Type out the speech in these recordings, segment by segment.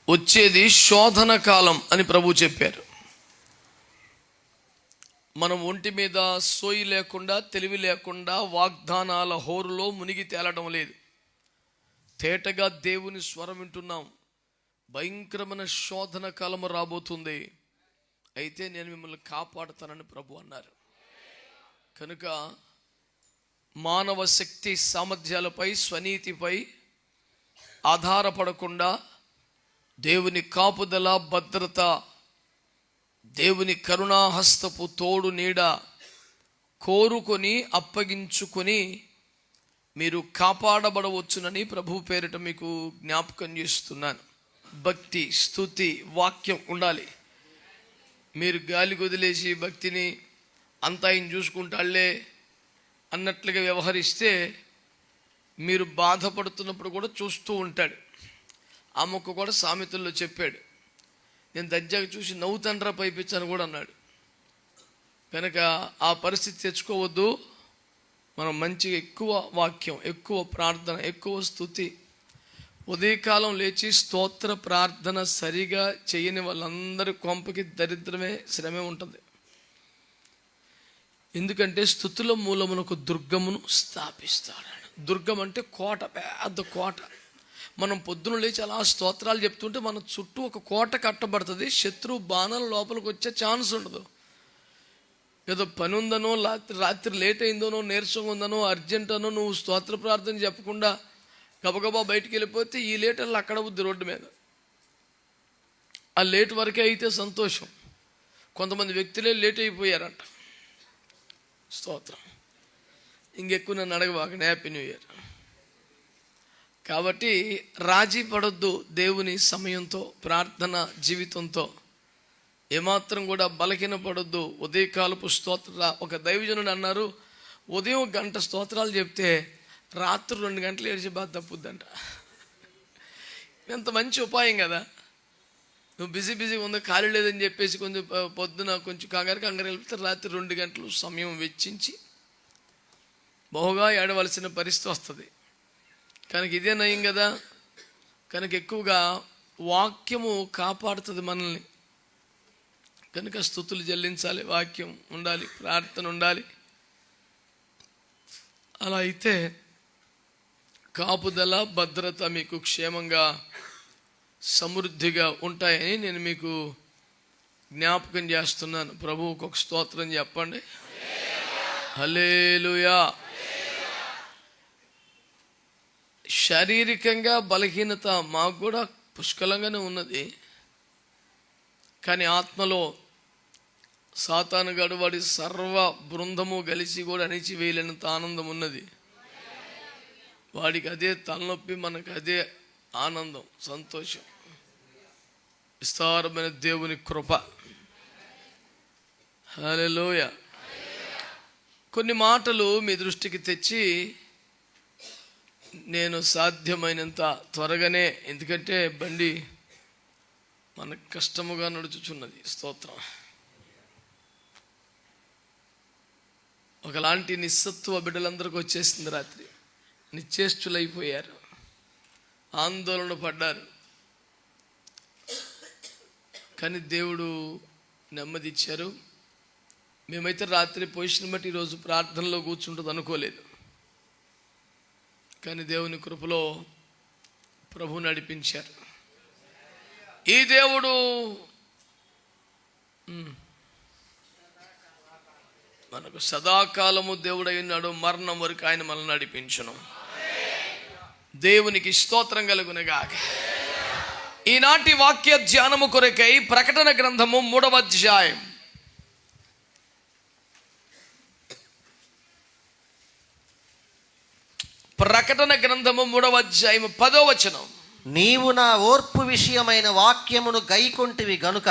వచ్చేది శోధన కాలం అని ప్రభు చెప్పారు. మనం ఒంటి మీద సోయి లేకుండా, తెలివి లేకుండా వాగ్దానాల హోరులో మునిగి తేలడం లేదు. తేటగా దేవుని స్వరం వింటున్నాం. భయంకరమైన శోధన కాలము రాబోతుంది, అయితే నేను మిమ్మల్ని కాపాడుతానని ప్రభు అన్నారు. కనుక మానవ శక్తి సామర్థ్యాలపై, స్వనీతిపై ఆధారపడకుండా దేవుని కాపుదల, భద్రత, దేవుని కరుణాహస్తపు తోడు నీడ కోరుకొని అప్పగించుకొని మీరు కాపాడబడవచ్చునని ప్రభు పేరిట మీకు జ్ఞాపకం చేస్తున్నాను. భక్తి, స్తుతి, వాక్యం ఉండాలి. మీరు గాలి వదిలేసి భక్తిని అంతా ఆయన చూసుకుంటాళ్లే అన్నట్లుగా వ్యవహరిస్తే మీరు బాధపడుతున్నప్పుడు కూడా చూస్తూ ఉంటాడు. ఆ మొక్క కూడా సామెతల్లో చెప్పాడు, నేను దర్జాగా చూసి నవ్వుతండ్రా పైపించాను కూడా అన్నాడు. కనుక ఆ పరిస్థితి తెచ్చుకోవద్దు. మనం మంచిగా ఎక్కువ వాక్యం, ఎక్కువ ప్రార్థన, ఎక్కువ స్తుతి. ఉదయకాలం లేచి స్తోత్ర ప్రార్థన సరిగా చేయని వాళ్ళందరి కొంపకి దరిద్రమే, శ్రమే ఉంటుంది. ఎందుకంటే స్తుతుల మూలమునకు దుర్గమును స్థాపిస్తాడు. దుర్గం అంటే కోట, పెద్ద కోట. మనం పొద్దున లేచి అలా స్తోత్రాలు చెప్తుంటే మన చుట్టూ ఒక కోట కట్టబడుతుంది. శత్రువు బాణాల లోపలికి వచ్చే ఛాన్స్ ఉండదు. ఏదో పని ఉందనో, రాత్రి లేట్ అయిందనో, నీరసంగా ఉందనో, అర్జెంట్ అనో నువ్వు స్తోత్ర ప్రార్థన చెప్పకుండా గబగబా బయటికి వెళ్ళిపోతే ఈ లేటర్లు అక్కడ ఉంది రోడ్డు మీద. ఆ లేట్ వరకే అయితే సంతోషం. కొంతమంది వ్యక్తులే లేట్ అయిపోయారంట. స్తోత్రం. ఇంకెక్కువ నన్ను అడగబాకండి. Happy new year. కాబట్టి రాజీ పడొద్దు దేవుని సమయంతో, ప్రార్థన జీవితంతో. ఏమాత్రం కూడా బలహీన పడొద్దు. ఉదయకాలపు స్తోత్ర, ఒక దైవజనుడు అన్నారు, ఉదయం 1 గంట స్తోత్రాలు చెప్తే రాత్రి 2 గంటలు ఏడిచి బాధ తప్పుద్దంట. ఎంత మంచి ఉపాయం కదా. నువ్వు బిజీగా ఉందో, ఖాళీ లేదని చెప్పేసి కొంచెం పొద్దున కొంచెం కంగారు వెళ్తే రాత్రి 2 గంటలు సమయం వెచ్చించి బహుగా ఏడవలసిన పరిస్థితి వస్తుంది. కనుక ఇదే నయం కదా. కనుక ఎక్కువగా వాక్యము కాపాడుతుంది మనల్ని. కనుక స్తుతులు చెల్లించాలి, వాక్యం ఉండాలి, ప్రార్థన ఉండాలి. అలా అయితే కాపుదల, భద్రత మీకు క్షేమంగా, సమృద్ధిగా ఉంటాయని నేను మీకు జ్ఞాపకం చేస్తున్నాను. ప్రభువుకు ఒక స్తోత్రం చెప్పండి. హల్లెలూయా. శారీరకంగా బలహీనత మాకు కూడా పుష్కలంగానే ఉన్నది. కానీ ఆత్మలో సాతాను గడు వాడి సర్వ బృందము కలిసి కూడా అణిచివేయలేనంత ఆనందం ఉన్నది. వాడికి అదే తలనొప్పి, మనకు అదే ఆనందం, సంతోషం. విస్తారమైన దేవుని కృప. హల్లెలూయా. కొన్ని మాటలు మీ దృష్టికి తెచ్చి నేను సాధ్యమైనంత త్వరగానే, ఎందుకంటే బండి మనకు కష్టముగా నడుచుచున్నది. స్తోత్రం. ఒకలాంటి నిస్సత్వ బిడ్డలందరికీ వచ్చేసింది. రాత్రి నిశ్చేష్టులైపోయారు, ఆందోళన పడ్డారు. కానీ దేవుడు నెమ్మది ఇచ్చారు. మేమైతే రాత్రి పొజిషన్ బట్టి ఈరోజు ప్రార్థనలో కూర్చుంటుంది అనుకోలేదు. కానీ దేవుని కృపలో ప్రభు నడిపించారు. ఈ దేవుడు మనకు సదాకాలము దేవుడై ఉన్నాడు. మరణం వరకు ఆయన మనల్ని నడిపించును. దేవునికి స్తోత్రం కలుగునుగాక. ఈనాటి వాక్య ధ్యానము కొరకై ప్రకటన గ్రంథము 3వ అధ్యాయం ప్రకటన గ్రంథము 3వ అధ్యాయం 10వ వచనం. నీవు నా ఓర్పు విషయమైన వాక్యమును గైకొంటివి గనుక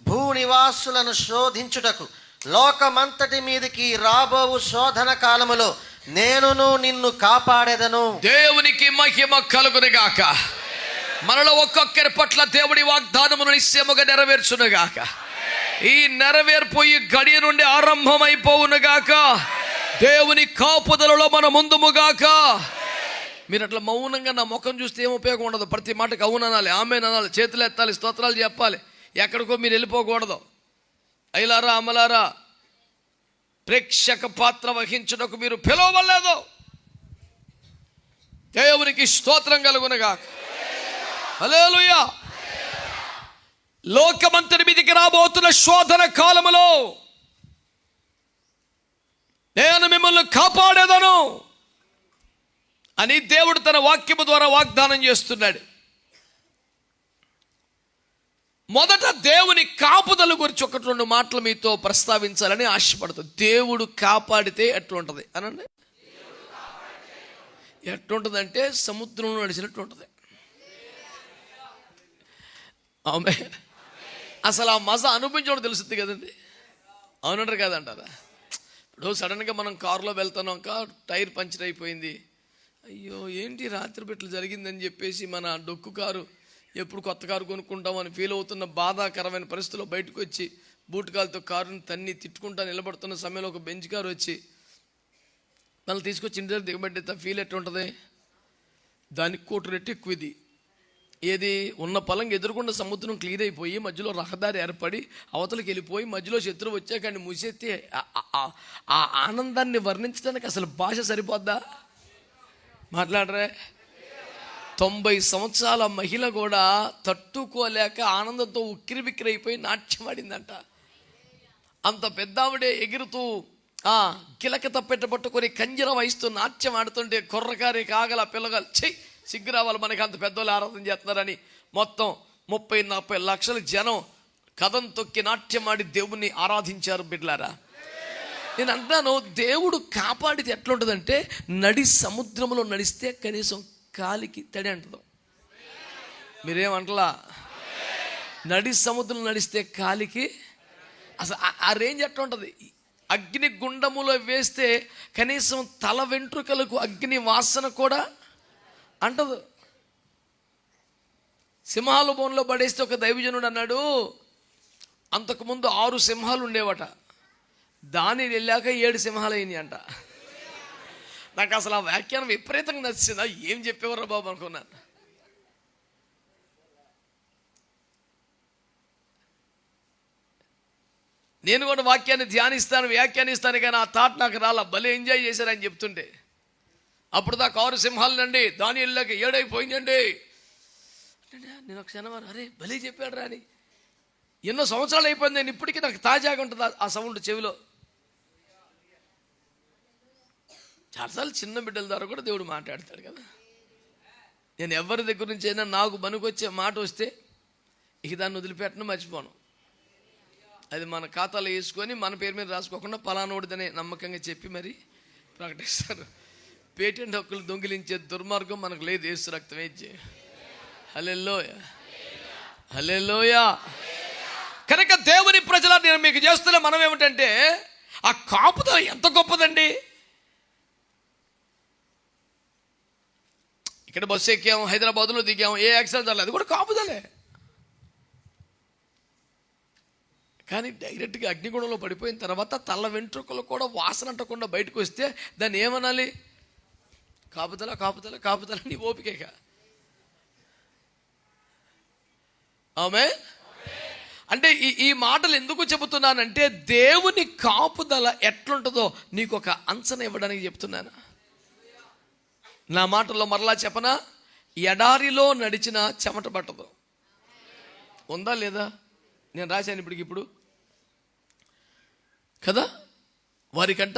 భూనివాసులను శోధించుటకు లోకమంతటి మీదకి రాబోవు శోధన కాలములో నేనును నిన్ను కాపాడెదను. దేవునికి మహిమ కలుగునుగాక. మనలో ఒక్కొక్కరి పట్ల దేవుడి వాగ్దానమును నిశ్చయముగా నెరవేర్చునుగాక. ఈ నెరవేర్పు ఈ గడియ నుండి ఆరంభమైపోవునుగాక. దేవుని కాపుదలలో మన ముందుముగాక. మీరు అట్లా మౌనంగా నా ముఖం చూస్తే ఏం ఉపయోగం ఉండదు. ప్రతి మాటకు అవును అనాలి, ఆమేన్ అనాలి, చేతులు ఎత్తాలి, స్తోత్రాలు చెప్పాలి. ఎక్కడికో మీరు వెళ్ళిపోకూడదు. అయ్యలారా అమ్మలారా, ప్రేక్షక పాత్ర వహించుటకు మీరు పిలవలేదు. దేవునికి స్తోత్రం కలుగునగా. హల్లెలూయా. లోకమంతటి మీదికి రాబోతున్న శోధన కాలములో నేను మిమ్మల్ని కాపాడేదను అని దేవుడు తన వాక్యము ద్వారా వాగ్దానం చేస్తున్నాడు. మొదట దేవుని కాపుదల గురించి ఒకటి రెండు మాటలు మీతో ప్రస్తావించాలని ఆశపడుతుంది. దేవుడు కాపాడితే ఎట్లుంటుంది అనండి. ఎట్లుంటుంది? సముద్రంలో నడిచినట్టు ఉంటుంది. ఆమె అసలు ఆ మజా అనుభవించడం తెలుస్తుంది కదండి. అవునంటారు కదంటారా? ఇప్పుడు సడన్గా మనం కారులో వెళ్తున్నాక టైర్ పంచర్ అయిపోయింది, అయ్యో ఏంటి రాత్రి బిట్లు జరిగిందని చెప్పేసి మన డొక్కు కారు, ఎప్పుడు కొత్త కారు కొనుక్కుంటామని ఫీల్ అవుతున్న బాధాకరమైన పరిస్థితుల్లో బయటకు వచ్చి బూట్ కాలుతో కారుని తన్ని తిట్టుకుంటా నిలబడుతున్న సమయంలో ఒక బెంచ్ కారు వచ్చి మనల్ని తీసుకొచ్చి ఇంటి దగ్గర దిగబెట్టే ఫీల్ ఎట్లా ఉంటుంది? దానికి 1 కోటి రెట్లు ఎక్కువ. ఇది ఏది ఉన్న పొలం ఎదురుకుండా సముద్రం క్లియర్ అయిపోయి మధ్యలో రహదారి ఏర్పడి అవతలకి వెళ్ళిపోయి మధ్యలో శత్రువు వచ్చాక ఆయన మూసేస్తే ఆ ఆనందాన్ని వర్ణించడానికి అసలు భాష సరిపోద్దా? మాట్లాడరే. 90 సంవత్సరాల మహిళ కూడా తట్టుకోలేక ఆనందంతో ఉక్కిరిబిక్కిరి అయిపోయి నాట్యం ఆడిందంట. అంత పెద్ద ఆవిడే ఎగురుతూ కిలక తప్పెట్ట పట్టుకొని కంజర వహిస్తూ నాట్యం ఆడుతుంటే కుర్రకారి కాగల పిల్లగాలు సిగ్గు రావాలి మనకి, అంత పెద్దోళ్ళు ఆరాధన చేస్తున్నారని మొత్తం 30-40 లక్షల జనం కథం తొక్కి నాట్యం ఆడి దేవుణ్ణి ఆరాధించారు. బిడ్లారా, నేను అంటాను, దేవుడు కాపాడితే ఎట్లుంటుందంటే నడి సముద్రంలో నడిస్తే కనీసం కాలికి తడి అంటదు. మీరేమంటలా? నడి సముద్రం నడిస్తే కాలికి అసలు ఆ రేంజ్ ఎట్లా ఉంటుంది? అగ్ని గుండములో వేస్తే కనీసం తల వెంట్రుకలకు అగ్ని వాసన కూడా అంటదు. సింహాల బోన్లో పడేస్తే ఒక దైవజనుడు అన్నాడు, అంతకుముందు 6 సింహాలు ఉండేవట, దాని వెళ్ళాక 7 సింహాలు అయినాయి అంట. నాకు అసలు ఆ వ్యాఖ్యానం విపరీతంగా నచ్చిందా, ఏం చెప్పేవారు బాబు అనుకున్నాను. నేను కూడా వాక్యాన్ని ధ్యానిస్తాను, వ్యాఖ్యానిస్తాను, కానీ ఆ థాట్ నాకు రాలా. భలే ఎంజాయ్ చేశారని చెప్తుంటే అప్పుడు దాకా 6 సింహాలనండి, దాని వెళ్ళాక 7 అయిపోయిందండి. నేను ఒక క్షణం అరే భలే చెప్పాడు రాని, ఎన్నో సంవత్సరాలు అయిపోయింది, నేను ఇప్పటికీ నాకు తాజాగా ఉంటుంది ఆ సౌండ్ చెవిలో. చాలాసార్లు చిన్న బిడ్డల ద్వారా కూడా దేవుడు మాట్లాడతాడు కదా. నేను ఎవరి దగ్గర నుంచి అయినా నాకు పనికొచ్చే మాట వస్తే ఇక దాన్ని వదిలిపెట్టను, మర్చిపోను. అది మన ఖాతాలో వేసుకొని మన పేరు మీద రాసుకోకుండా పలానోడిదనే నమ్మకంగా చెప్పి మరి ప్రకటిస్తారు. పేటెంట్ హక్కులు దొంగిలించే దుర్మార్గం మనకు లేదు, యేసు రక్తం ఇచ్చే. హల్లెలూయా, హల్లెలూయా. కనుక దేవుని ప్రజల నేను మీకు చేస్తున్న మనం ఏమిటంటే, ఆ కాపుదల ఎంత గొప్పదండి. ఇక్కడ బస్సు ఎక్కాము, హైదరాబాద్లో దిగాము, ఏ యాక్సిడెంట్ జరగలేదు, అది కూడా కాపుదలే. కానీ డైరెక్ట్గా అగ్నిగుణంలో పడిపోయిన తర్వాత తల వెంట్రుకలు కూడా వాసన అంటకుండా బయటకు వస్తే దాన్ని ఏమనాలి? కాపుదల, కాపుదల, కాపుదల. నీ ఓపిక. ఆమె అంటే ఈ మాటలు ఎందుకు చెబుతున్నానంటే, దేవుని కాపుదల ఎట్లుంటుందో నీకు ఒక అంచనా ఇవ్వడానికి చెప్తున్నాను. నా మాటల్లో మరలా చెప్పనా, ఎడారిలో నడిచిన చెమట పట్టదు. ఉందా లేదా? నేను రాశాను ఇప్పుడు కదా. వారికంట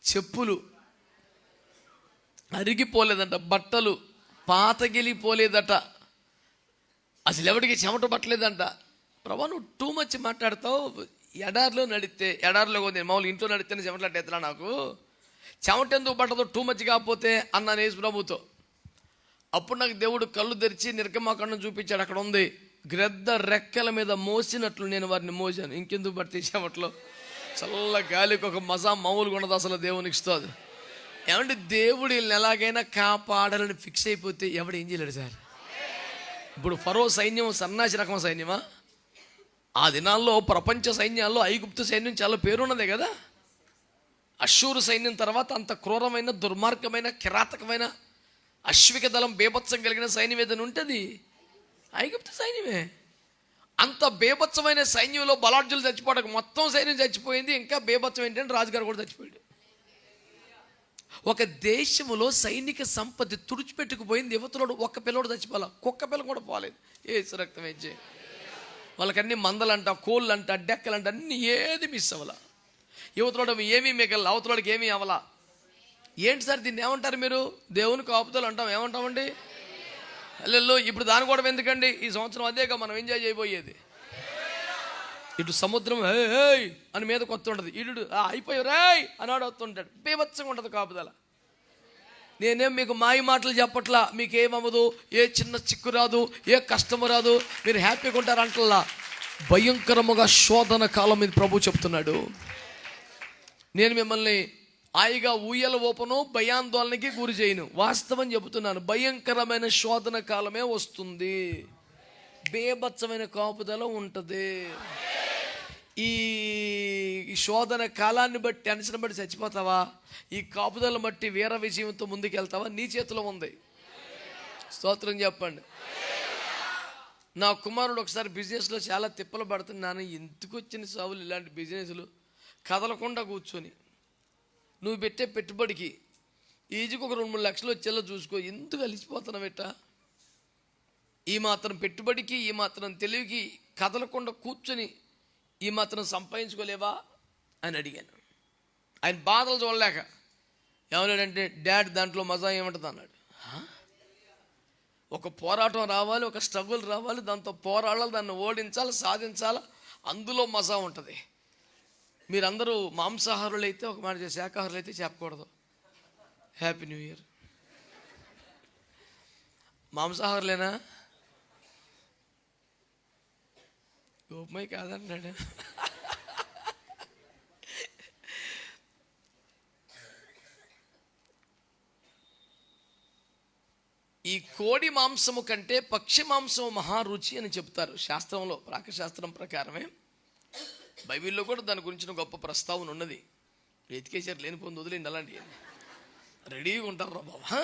చెప్పులు అరిగిపోలేదంట, బట్టలు పాతగిలిపోలేదట, అసలు ఎవరికి చెమట పట్టలేదంట. ప్రభా నువ్వు టూ మచ్ మాట్లాడతావు. ఎడారిలో నడితే, ఎడారిలో కొంది మామూలు ఇంట్లో నడితేనే చెమటలాంటి ఎత్తలా, నాకు చెమట ఎందుకు పట్టదో టూ మచ్ కాకపోతే అన్నాను యేసు ప్రభుతో. అప్పుడు నాకు దేవుడు కళ్ళు తెరిచి నిర్గమాకాండం చూపించాడు. అక్కడ ఉంది, గ్రద్ద రెక్కల మీద మోసినట్లు నేను వారిని మోసాను. ఇంకెందుకు పడితే చెమట్లో చల్ల గాలికి ఒక మజా మామూలుగా ఉండదు అసలు దేవునికి ఇస్తుంది. ఏమంటే దేవుడు వీళ్ళని ఎలాగైనా కాపాడాలని ఫిక్స్ అయిపోతే ఎవడు ఏం చేయలేడు సార్. ఇప్పుడు ఫరో సైన్యం సన్నాసి రకం సైన్యమా? ఆ దినాల్లో ప్రపంచ సైన్యాల్లో ఐగుప్తు సైన్యం చాలా పేరున్నదే కదా. అష్షూరు సైన్యం తర్వాత అంత క్రూరమైన, దుర్మార్గమైన, కిరాతకమైన, అశ్విక దళం, బీభత్సం కలిగిన సైన్యం ఏదైనా ఉంటుంది ఐగుప్తు సైన్యమే. అంత బీభత్సమైన సైన్యంలో బలాఢ్యులు చచ్చిపోవడానికి మొత్తం సైన్యం చచ్చిపోయింది. ఇంకా బీభత్సం ఏంటంటే రాజుగారు కూడా చచ్చిపోయాడు. ఒక దేశంలో సైనిక సంపత్తి తుడిచిపెట్టుకుపోయింది. యువతలోడు ఒక్క పిల్లడు చచ్చిపోలే, కుక్క పిల్ల కూడా పోలేదు. ఏసు రక్తం వేచే వాళ్ళకన్నీ మందలంట, కోళ్ళంట, డెక్కలంట అన్నీ ఏది మిస్ అవ్వాల. యువతలోడు ఏమీ మిగల, అవతలోడికి ఏమీ అవ్వాలా. ఏంటి సార్ దీన్ని ఏమంటారు మీరు? దేవుని కాపుదలు అంటాం. ఏమంటామండి? అల్లెల్లో. ఇప్పుడు దాని కూడా ఎందుకండి? ఈ సంవత్సరం అదేగా మనం ఎంజాయ్ చేయబోయేది. ఇటు సముద్రం హే హే అని మీద కొత్త ఉంటుంది, ఇడు అయిపోయావు రాయ్ అని వస్తుంటాడు. బీభత్సంగా ఉంటుంది కాపుదల. నేనేం మీకు మాయ మాటలు చెప్పట్లా. మీకేమవ్వదు, ఏ చిన్న చిక్కు రాదు, ఏ కష్టము రాదు, మీరు హ్యాపీగా ఉంటారు అంటల్లా. భయంకరముగా శోధన కాలం మీద ప్రభు చెప్తున్నాడు. నేను మిమ్మల్ని హాయిగా ఊయల ఓపను, భయాందోళనకి గురి చేయను. వాస్తవం చెబుతున్నాను. భయంకరమైన శోధన కాలమే వస్తుంది. బేభత్సమైన కాపుదల ఉంటుంది. ఈ శోధన కాలాన్ని బట్టి, టెన్షన్ బట్టి చచ్చిపోతావా? ఈ కాపుదల బట్టి వీర విజయంతో ముందుకెళ్తావా? నీ చేతిలో ఉంది. స్తోత్రం చెప్పండి. నా కుమారుడు ఒకసారి బిజినెస్లో చాలా తిప్పలు పడుతున్నాను. ఎందుకు వచ్చిన సావులు ఇలాంటి బిజినెస్లు? కదలకుండా కూర్చొని నువ్వు పెట్టే పెట్టుబడికి ఈజీకి ఒక 2-3 లక్షలు వచ్చేలా చూసుకో. ఎందుకు అలిసిపోతున్నావు ఎట్టా? ఈ మాత్రం పెట్టుబడికి, ఈ మాత్రం తెలివికి కదలకుండా కూర్చొని ఈ మాత్రం సంపాదించుకోలేవా అని అడిగాను. ఆయన బాధలు చూడలేక ఏమన్నాడంటే, డాడ్ దాంట్లో మజా ఏమంటుంది అన్నాడు. ఒక పోరాటం రావాలి, ఒక స్ట్రగుల్ రావాలి, దాంతో పోరాడాలి, దాన్ని ఓడించాలి, సాధించాలి, అందులో మజా ఉంటుంది. మీరందరూ మాంసాహారులు అయితే ఒక మాట, శాకాహారులు అయితే చెప్పకూడదు హ్యాపీ న్యూ ఇయర్. మాంసాహారులేనా? గోపమై కాదన్నాడు. ఈ కోడి మాంసము కంటే పక్షి మాంసము మహారుచి అని చెప్తారు శాస్త్రంలో. ప్రాకశాస్త్రం ప్రకారమే. బైబిల్లో కూడా దాని గురించిన గొప్ప ప్రస్తావన ఉన్నది. వెతికేసారు, లేనిపోయింది వదిలేండి. అలాంటివి రెడీగా ఉంటారు రా బాబా.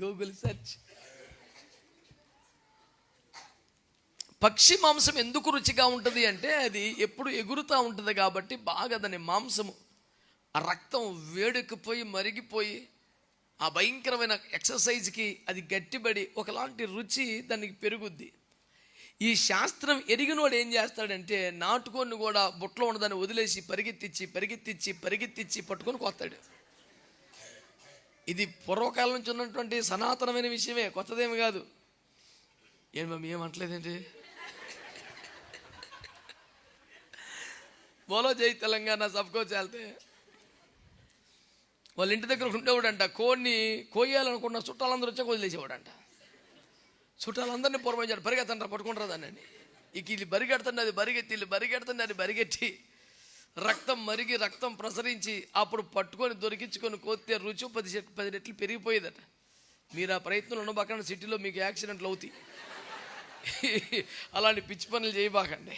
Google search. పక్షి మాంసం ఎందుకు రుచిగా ఉంటుంది అంటే, అది ఎప్పుడు ఎగురుతూ ఉంటుంది కాబట్టి బాగా దాని మాంసము, ఆ రక్తం వేడెక్కిపోయి మరిగిపోయి ఆ భయంకరమైన ఎక్సర్సైజ్కి అది గట్టిబడి ఒకలాంటి రుచి దానికి పెరుగుద్ది. ఈ శాస్త్రం ఎరిగినోడు ఏం చేస్తాడంటే, నాటుకొని కూడా బుట్టలో ఉన్నదాన్ని వదిలేసి పరిగెత్తిచ్చి పట్టుకొని కొత్తాడు. ఇది పూర్వకాలం నుంచి ఉన్నటువంటి సనాతనమైన విషయమే, కొత్తదేమి కాదు. ఏం మమ్మీ ఏమంటలేదేంటి? బోలో జై తెలంగాణ సబ్కో చాలితే. వాళ్ళ ఇంటి దగ్గర ఉండేవాడంట. కోడిని కోయాలనుకున్న చుట్టాలందరూ వచ్చాక వదిలేసేవాడంట. చుట్టాలందరినీ పూర్వయించాడు, పరిగెత్తంటారు పట్టుకుంటారు దాన్ని. ఇక ఇది బరిగెడుతుంది, అది బరిగెడుతుంది, అది బరిగెట్టి రక్తం మరిగి రక్తం ప్రసరించి అప్పుడు పట్టుకొని దొరికించుకొని కోస్తే రుచి 10 రెట్లు పెరిగిపోయేదట. మీరు ఆ ప్రయత్నంలో ఉండబాకండి, సిటీలో మీకు యాక్సిడెంట్లు అవుతాయి. అలాంటి పిచ్చి పనులు చేయబాకండి.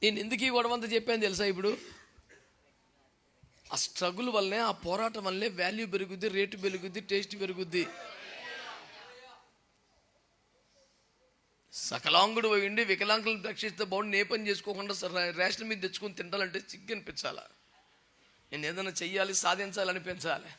నేను ఎందుకు ఈ గొడవంతా చెప్పాను తెలుసా? ఇప్పుడు ఆ స్ట్రగుల్ వల్లనే, ఆ పోరాటం వల్లనే వాల్యూ పెరుగుద్ది, రేటు పెరుగుద్ది, టేస్ట్ పెరుగుద్ది. సకలాంగుడు పోయిండి వికలాంగులను రక్షిస్తే బాగుండి, ఏ పని చేసుకోకుండా రేషన్ మీద తెచ్చుకొని తింటాలంటే సిగ్గు అనిపించాలా? నేను ఏదైనా చెయ్యాలి, సాధించాలనిపించాలి.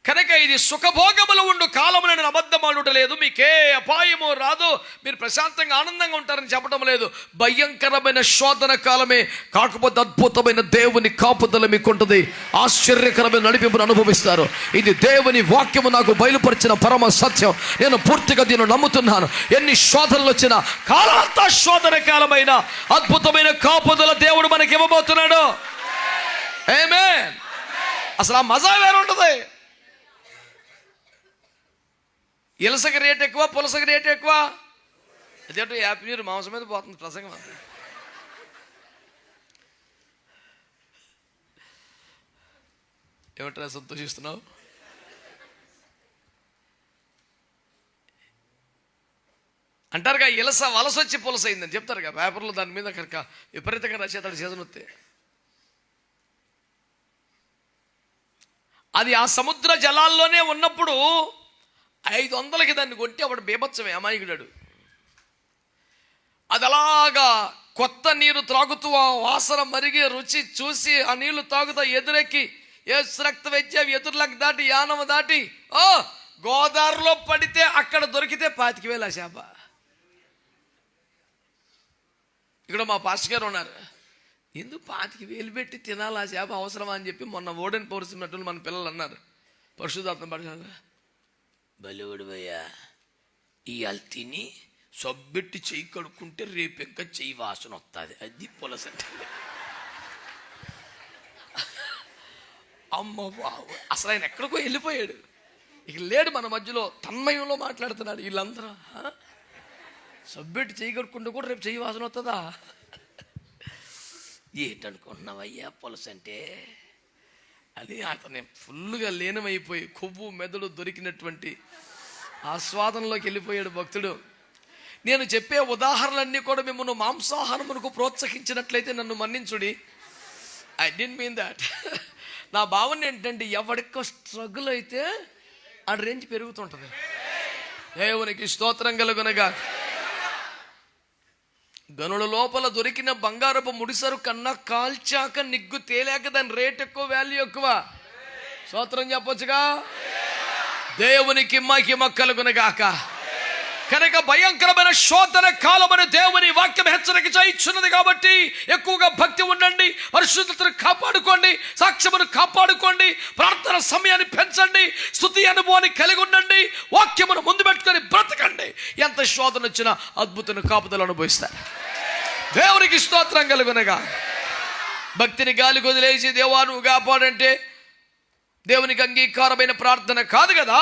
కనుక ఇది సుఖభోగములు ఉండు కాలము, నేను అబద్ధం ఆడుటలేదు. మీకే అపాయము రాదు, మీరు ప్రశాంతంగా ఆనందంగా ఉంటారని చెప్పడం లేదు. భయంకరమైన శోధన కాలమే, కాకపోతే అద్భుతమైన దేవుని కాపుదల మీకు ఉంటుంది. ఆశ్చర్యకరమైన నడిపింపును అనుభవిస్తారు. ఇది దేవుని వాక్యము నాకు బయలుపరిచిన పరమ సత్యం. నేను పూర్తిగా దీన్ని నమ్ముతున్నాను. ఎన్ని శోధనలు వచ్చినా కాలంతా శోధన కాలమైన అద్భుతమైన కాపుదల దేవుడు మనకి ఇవ్వబోతున్నాడు. ఆమేన్. అసలు ఆ మజా వేరు ఉంటుంది. ఇలసకి రేట్ ఎక్కువ, పులసకి రేట్ ఎక్కువ. అదేంటో హ్యాపీ న్యూ ఇయర్ మాంసం మీద పోతుంది ప్రసంగం అంతా. ఏమంటారా సంతోషిస్తున్నావు? అంటారుగా ఇలస వలస వచ్చి పులస అయిందని చెప్తారుగా పేపర్లో. దాని మీద విపరీతంగా రచేతాడు సీజన్ వస్తే. అది ఆ సముద్ర జలాల్లోనే ఉన్నప్పుడు 500కి దాన్ని కొట్టి అప్పుడు బీభత్సమే అమాయకుడాడు. అది అలాగా కొత్త నీరు త్రాగుతూ ఆ వాసన మరిగే రుచి చూసి ఆ నీళ్లు తాగుతా ఎదురెక్కి యేసు రక్త వెజ్జావి ఎదురులకు దాటి యానవ దాటి గోదావరిలో పడితే అక్కడ దొరికితే 25,000 ఆ చేప. ఇక్కడ మా పాస్టర్ గారు ఉన్నారు. ఎందుకు 25,000 పెట్టి తినాలి ఆ చేప అవసరమా అని చెప్పి మొన్న ఓడని పౌరుస్తున్నట్టు మన పిల్లలు అన్నారు. పరిశుద్ధాత్మ పడినారు, బలివుడు భయ్యా ఇవాళ తిని సబ్బెట్టి చెయ్యి కడుక్కుంటే రేపు ఇంకా చెయ్యి వాసన వస్తుంది, అది పులస అంటే. అమ్మ బాబు, అసలు ఆయన ఎక్కడికో వెళ్ళిపోయాడు, ఇక లేడు మన మధ్యలో. తన్మయంలో మాట్లాడుతున్నాడు. వీళ్ళందరూ సబ్బెట్టి చెయ్యి కడుక్కుంటే కూడా రేపు చెయ్యి వాసన వస్తుందా? ఏంటనుకుంటున్నావయ్యా పులస అంటే అది. అతను ఫుల్గా లీనమైపోయి కొవ్వు మెదడు దొరికినటువంటి ఆస్వాదనలోకి వెళ్ళిపోయాడు భక్తుడు. నేను చెప్పే ఉదాహరణలన్నీ కూడా మిమ్మల్ని మాంసాహారమునకు ప్రోత్సహించినట్లయితే నన్ను మన్నించుడి. I don't mean that. నా భావన ఏంటంటే ఎవడికో స్ట్రగుల్ అయితే ఆ రేంజ్ పెరుగుతుంటుంది. దేవునికి స్తోత్రం కలుగునగా. గనుల లోపల దొరికిన బంగారపు ముడిసరు కన్నా కాల్చాక నిగ్గు తేలాక దాని రేట్ ఎక్కువ, వాల్యూ ఎక్కువ. స్తోత్రం చెప్పొచ్చుగా. దేవునికి మహిమ కలుగునగాక. కనుక భయంకరమైన శోధన కాలమని దేవుని వాక్యం హెచ్చరిక చేయించున్నది కాబట్టి ఎక్కువగా భక్తి ఉండండి, పరిశుద్ధతను కాపాడుకోండి, సాక్ష్యమును కాపాడుకోండి, ప్రార్థన సమయాన్ని పెంచండి, స్తుతి అనుభవాన్ని కలిగి ఉండండి, వాక్యమును ముందు పెట్టుకొని బ్రతకండి. ఎంత శోధన వచ్చినా అద్భుతమైన కాపుదలు అనుభవిస్తారు. దేవునికి స్తోత్రం కలుగునగా. భక్తిని గాలికి వదిలేసి దేవా నువ్వు కాపాడంటే దేవునికి అంగీకారమైన ప్రార్థన కాదు కదా.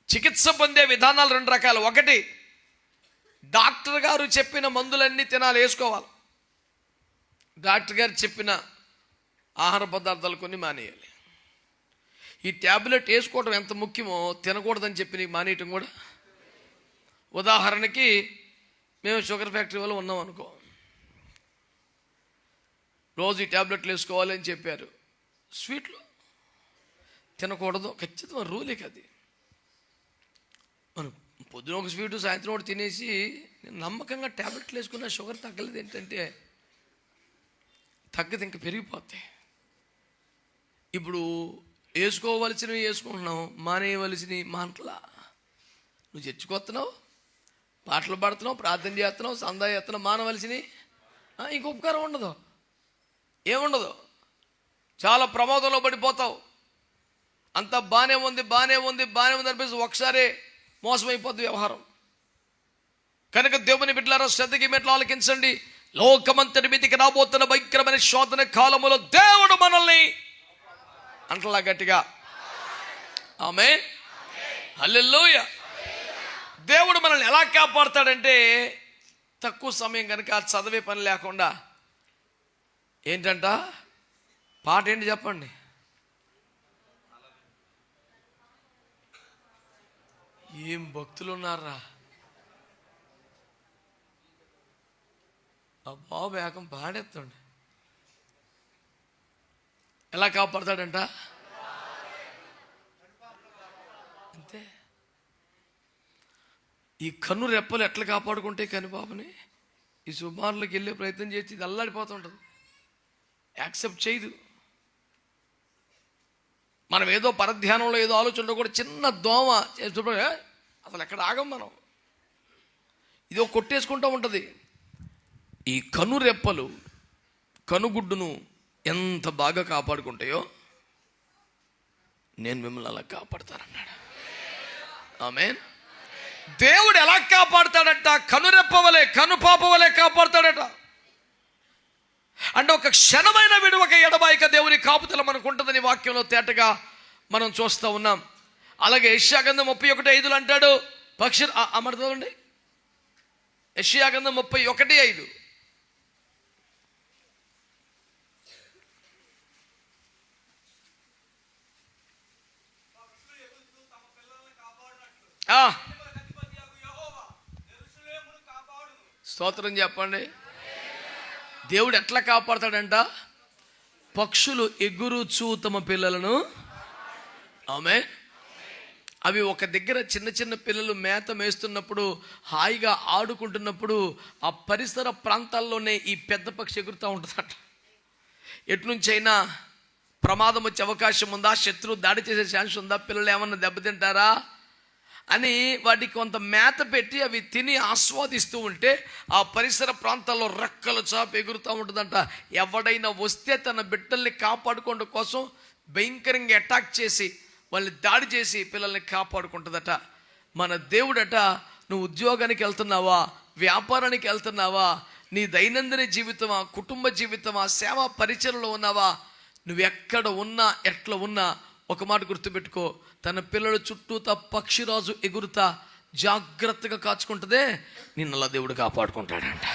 చికిత్స పొందే విధానాలు 2 రకాలు. ఒకటి, డాక్టర్ గారు చెప్పిన మందులన్నీ తినాలి, వేసుకోవాలి. డాక్టర్ గారు చెప్పిన ఆహార పదార్థాలు కొన్ని మానేయాలి. ఈ ట్యాబ్లెట్ వేసుకోవడం ఎంత ముఖ్యమో తినకూడదని చెప్పి నీకు మానేయటం కూడా. ఉదాహరణకి మేము షుగర్ ఫ్యాక్టరీ వల్ల ఉన్నాం అనుకో, రోజు ఈ ట్యాబ్లెట్లు వేసుకోవాలి అని చెప్పారు. స్వీట్లు తినకూడదు, ఖచ్చితంగా రూలే అది. మనం పొద్దున ఒక స్వీటు సాయంత్రం ఒకటి తినేసి నేను నమ్మకంగా ట్యాబ్లెట్లు వేసుకున్న షుగర్ తగ్గలేదు. ఏంటంటే తగ్గదు, ఇంకా పెరిగిపోతాయి. ఇప్పుడు వేసుకోవలసినవి వేసుకుంటున్నాం, మానేయవలసినవి మాటలా. నువ్వు చర్చకొస్తున్నావు, పాటలు పాడుతున్నావు, ప్రార్థన చేస్తున్నావు, సందా చేస్తున్నావు, మానవలసినవి ఇంక ఉపకారం ఉండదు, ఏముండదు. చాలా ప్రమాదంలో పడిపోతావు. అంతా బాగానే ఉంది అనిపిస్తుంది, ఒకసారి మోసమైపోద్ది వ్యవహారం. కనుక దేవుని బిడ్డలారా శ్రద్ధకి మెట్లు ఆలకించండి. లోకమంతటి మీదకి రాబోతున్న భయంకరమైన శోధన కాలములో దేవుడు మనల్ని అంటలా గట్టిగా ఆమేన్, హల్లెలూయా. దేవుడు మనల్ని ఎలా కాపాడుతాడంటే తక్కువ సమయం కనుక చదివే పని లేకుండా ఏంటంట పాట ఏంటి చెప్పండి. ఏం భక్తులు ఉన్నారా ఆ బాబు, ఏకం పాడేస్తాండి. ఎలా కాపాడతాడంట అంతే. ఈ కన్ను రెప్పలు ఎట్లా కాపాడుకుంటే కనుపాపని ఈ సుమారులకు వెళ్ళే ప్రయత్నం చేసి ఇది అల్లాడిపోతుంటుంది, యాక్సెప్ట్ చేయదు. మనం ఏదో పరధ్యానంలో ఏదో ఆలోచనలో కూడా చిన్న దోమ చేస్తున్నప్పుడు అసలు ఎక్కడ ఆగం మనం, ఇదో కొట్టేసుకుంటూ ఉంటుంది. ఈ కను రెప్పలు కనుగుడ్డును ఎంత బాగా కాపాడుకుంటాయో నేను మిమ్మల్ని అలా కాపాడుతానన్నాడు. ఆమేన్. దేవుడు ఎలా కాపాడుతాడట? కనురెప్పవలే, కనుపాపవలే కాపాడుతాడట. అంటే ఒక క్షణమైన విడువక ఎడబాయిక దేవుని కాపుదల మనకు ఉంటుందని వాక్యంలో తేటగా మనం చూస్తూ ఉన్నాం. అలాగే యెషయా గ్రంథం 31:5 అంటాడు, పక్షి అమర్దండి. యెషయా గ్రంథం 31:5 స్తోత్రం చెప్పండి. దేవుడు ఎట్లా కాపాడతాడంట? పక్షులు ఎగురుచూ తమ పిల్లలను, ఆమె అవి ఒక దగ్గర చిన్న చిన్న పిల్లలు మేత మేస్తున్నప్పుడు, హాయిగా ఆడుకుంటున్నప్పుడు ఆ పరిసర ప్రాంతాల్లోనే ఈ పెద్ద పక్షి ఎగురుతూ ఉంటుందట. ఎట్నుంచైనా ప్రమాదం వచ్చే అవకాశం ఉందా, శత్రువు దాడి చేసే ఛాన్స్ ఉందా, పిల్లలు ఏమన్నా దెబ్బతింటారా అని వాటికి కొంత మేత పెట్టి అవి తిని ఆస్వాదిస్తూ ఉంటే ఆ పరిసర ప్రాంతాల్లో రెక్కలు చాపి ఎగురుతూ ఉంటుందంట. ఎవడైనా వస్తే తన బిడ్డల్ని కాపాడుకోవడం కోసం భయంకరంగా అటాక్ చేసి వాళ్ళని దాడి చేసి పిల్లల్ని కాపాడుకుంటుందట. మన దేవుడట, నువ్వు ఉద్యోగానికి వెళ్తున్నావా, వ్యాపారానికి వెళ్తున్నావా, నీ దైనందిన జీవితమా, కుటుంబ జీవితమా, సేవా పరిచయంలో ఉన్నావా, నువ్వు ఎక్కడ ఉన్నా ఎట్లా ఉన్నా ఒక మాట గుర్తుపెట్టుకో, తన పిల్లల చుట్టూతా పక్షిరాజు ఎగురుతా జాగ్రత్తగా కాచుకుంటుందే, నిన్నలా దేవుడు కాపాడుకుంటాడంట.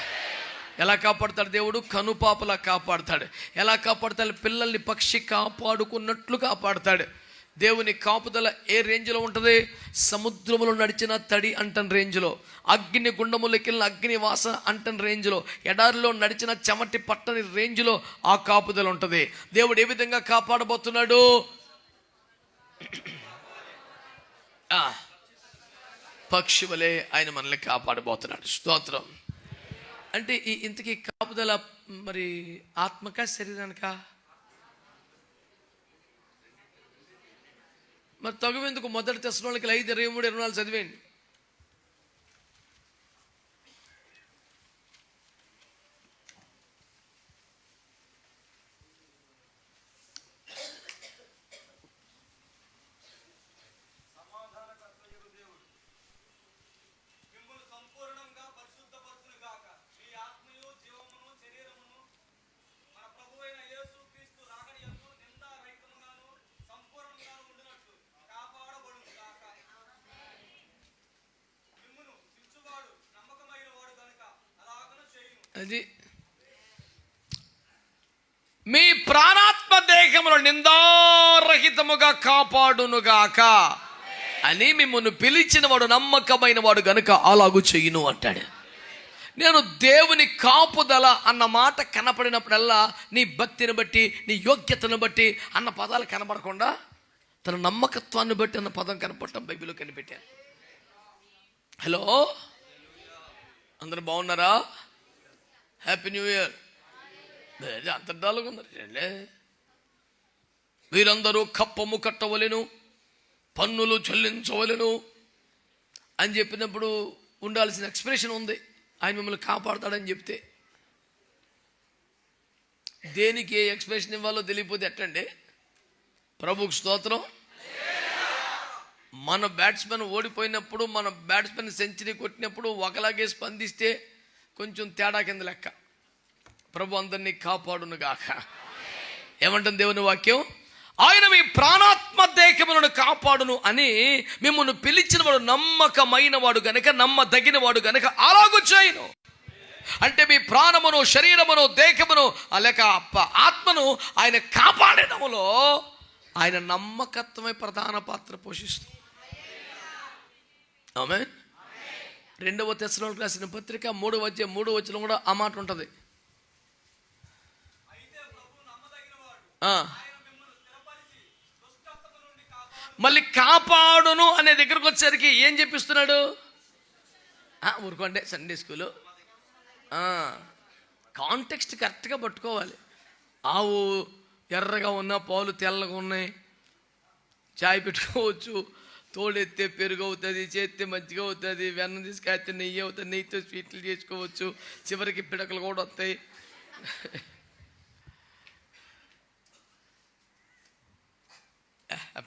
ఎలా కాపాడుతాడు దేవుడు? కనుపాపలా కాపాడుతాడు. ఎలా కాపాడుతాడు? పిల్లల్ని పక్షి కాపాడుకున్నట్లు కాపాడుతాడు. దేవుని కాపుదల ఏ రేంజ్లో ఉంటుంది? సముద్రములో నడిచిన తడి అంటని రేంజ్లో, అగ్ని గుండములకెళ్ళిన అగ్ని వాసన అంటని రేంజ్లో, ఎడారిలో నడిచిన చెమటి పట్టని రేంజ్లో ఆ కాపుదల ఉంటుంది. దేవుడు ఏ విధంగా కాపాడబోతున్నాడు? పక్షి వలె ఆయన మనల్ని కాపాడబోతున్నాడు. స్తోత్రం. అంటే ఇంతకీ కాపుదల మరి ఆత్మక శరీరానికా? మరి తగువెందుకు? మొదటి తెస్సలోనికైలు 5:23-24 చదివేయండి. అది మీ ప్రాణాత్మ దేహమును నిందారహితముగా కాపాడునుగాక అని మిమ్మల్ని పిలిచిన వాడు నమ్మకమైన వాడు గనుక అలాగూ చెయ్యును అంటాడు. నేను దేవుని కాపుదల అన్న మాట కనపడినప్పుడల్లా నీ భక్తిని బట్టి, నీ యోగ్యతను బట్టి అన్న పదాలు కనపడకుండా తన నమ్మకత్వాన్ని బట్టి అన్న పదం కనపడటం బైబిల్లో కనిపెట్టాను. హలో, అందరూ బాగున్నారా? Happy new year. అంతర్డాలుగా ఉన్నారు. వీరందరూ కప్పము కట్టవలెను, పన్నులు చెల్లించవలెను అని చెప్పినప్పుడు ఉండాల్సిన ఎక్స్ప్రెషన్ ఉంది. ఆయన మిమ్మల్ని కాపాడతాడని చెప్తే దేనికి ఏ ఎక్స్ప్రెషన్ ఇవ్వాలో తెలియకపోతే ఎట్టండి? ప్రభుకు స్తోత్రం. మన బ్యాట్స్మెన్ ఓడిపోయినప్పుడు, మన బ్యాట్స్మెన్ సెంచరీ కొట్టినప్పుడు ఒకలాగే స్పందిస్తే కొంచెం తేడా కింద లెక్క. ప్రభు అందరినీ కాపాడునుగాక. ఏమంటుంది దేవుని వాక్యం? ఆయన మీ ప్రాణాత్మ దేహములను కాపాడును అని మిమ్మల్ని పిలిచిన వాడు నమ్మకమైన వాడు గనక, నమ్మదగిన వాడు గనక అలాగూ చేయను. అంటే మీ ప్రాణమును, శరీరమును, దేహమును లేక ఆత్మను ఆయన కాపాడటములో ఆయన నమ్మకత్వమే ప్రధాన పాత్ర పోషిస్తుంది. ఆమేన్. 2వ తెస్సలోనికైలు రాసిన పత్రిక 3:3 కూడా ఆ మాట ఉంటుంది. మళ్ళీ కాపాడును అనే దగ్గరకు వచ్చేసరికి ఏం చెప్పిస్తున్నాడు? ఊరుకోండి, సండే స్కూలు కాంటెక్స్ట్ కరెక్ట్గా పట్టుకోవాలి. ఆవు ఎర్రగా ఉన్నా, పాలు తెల్లగా ఉన్నాయి, చాయ్ పెట్టుకోవచ్చు, తోడెత్తే పెరుగు అవుతుంది, చేస్తే మజ్జిగ అవుతుంది, వెన్న తీసుకెళ్తే నెయ్యి అవుతుంది, నెయ్యితో స్వీట్లు చేసుకోవచ్చు, చివరికి పిడకలు కూడా వస్తాయి.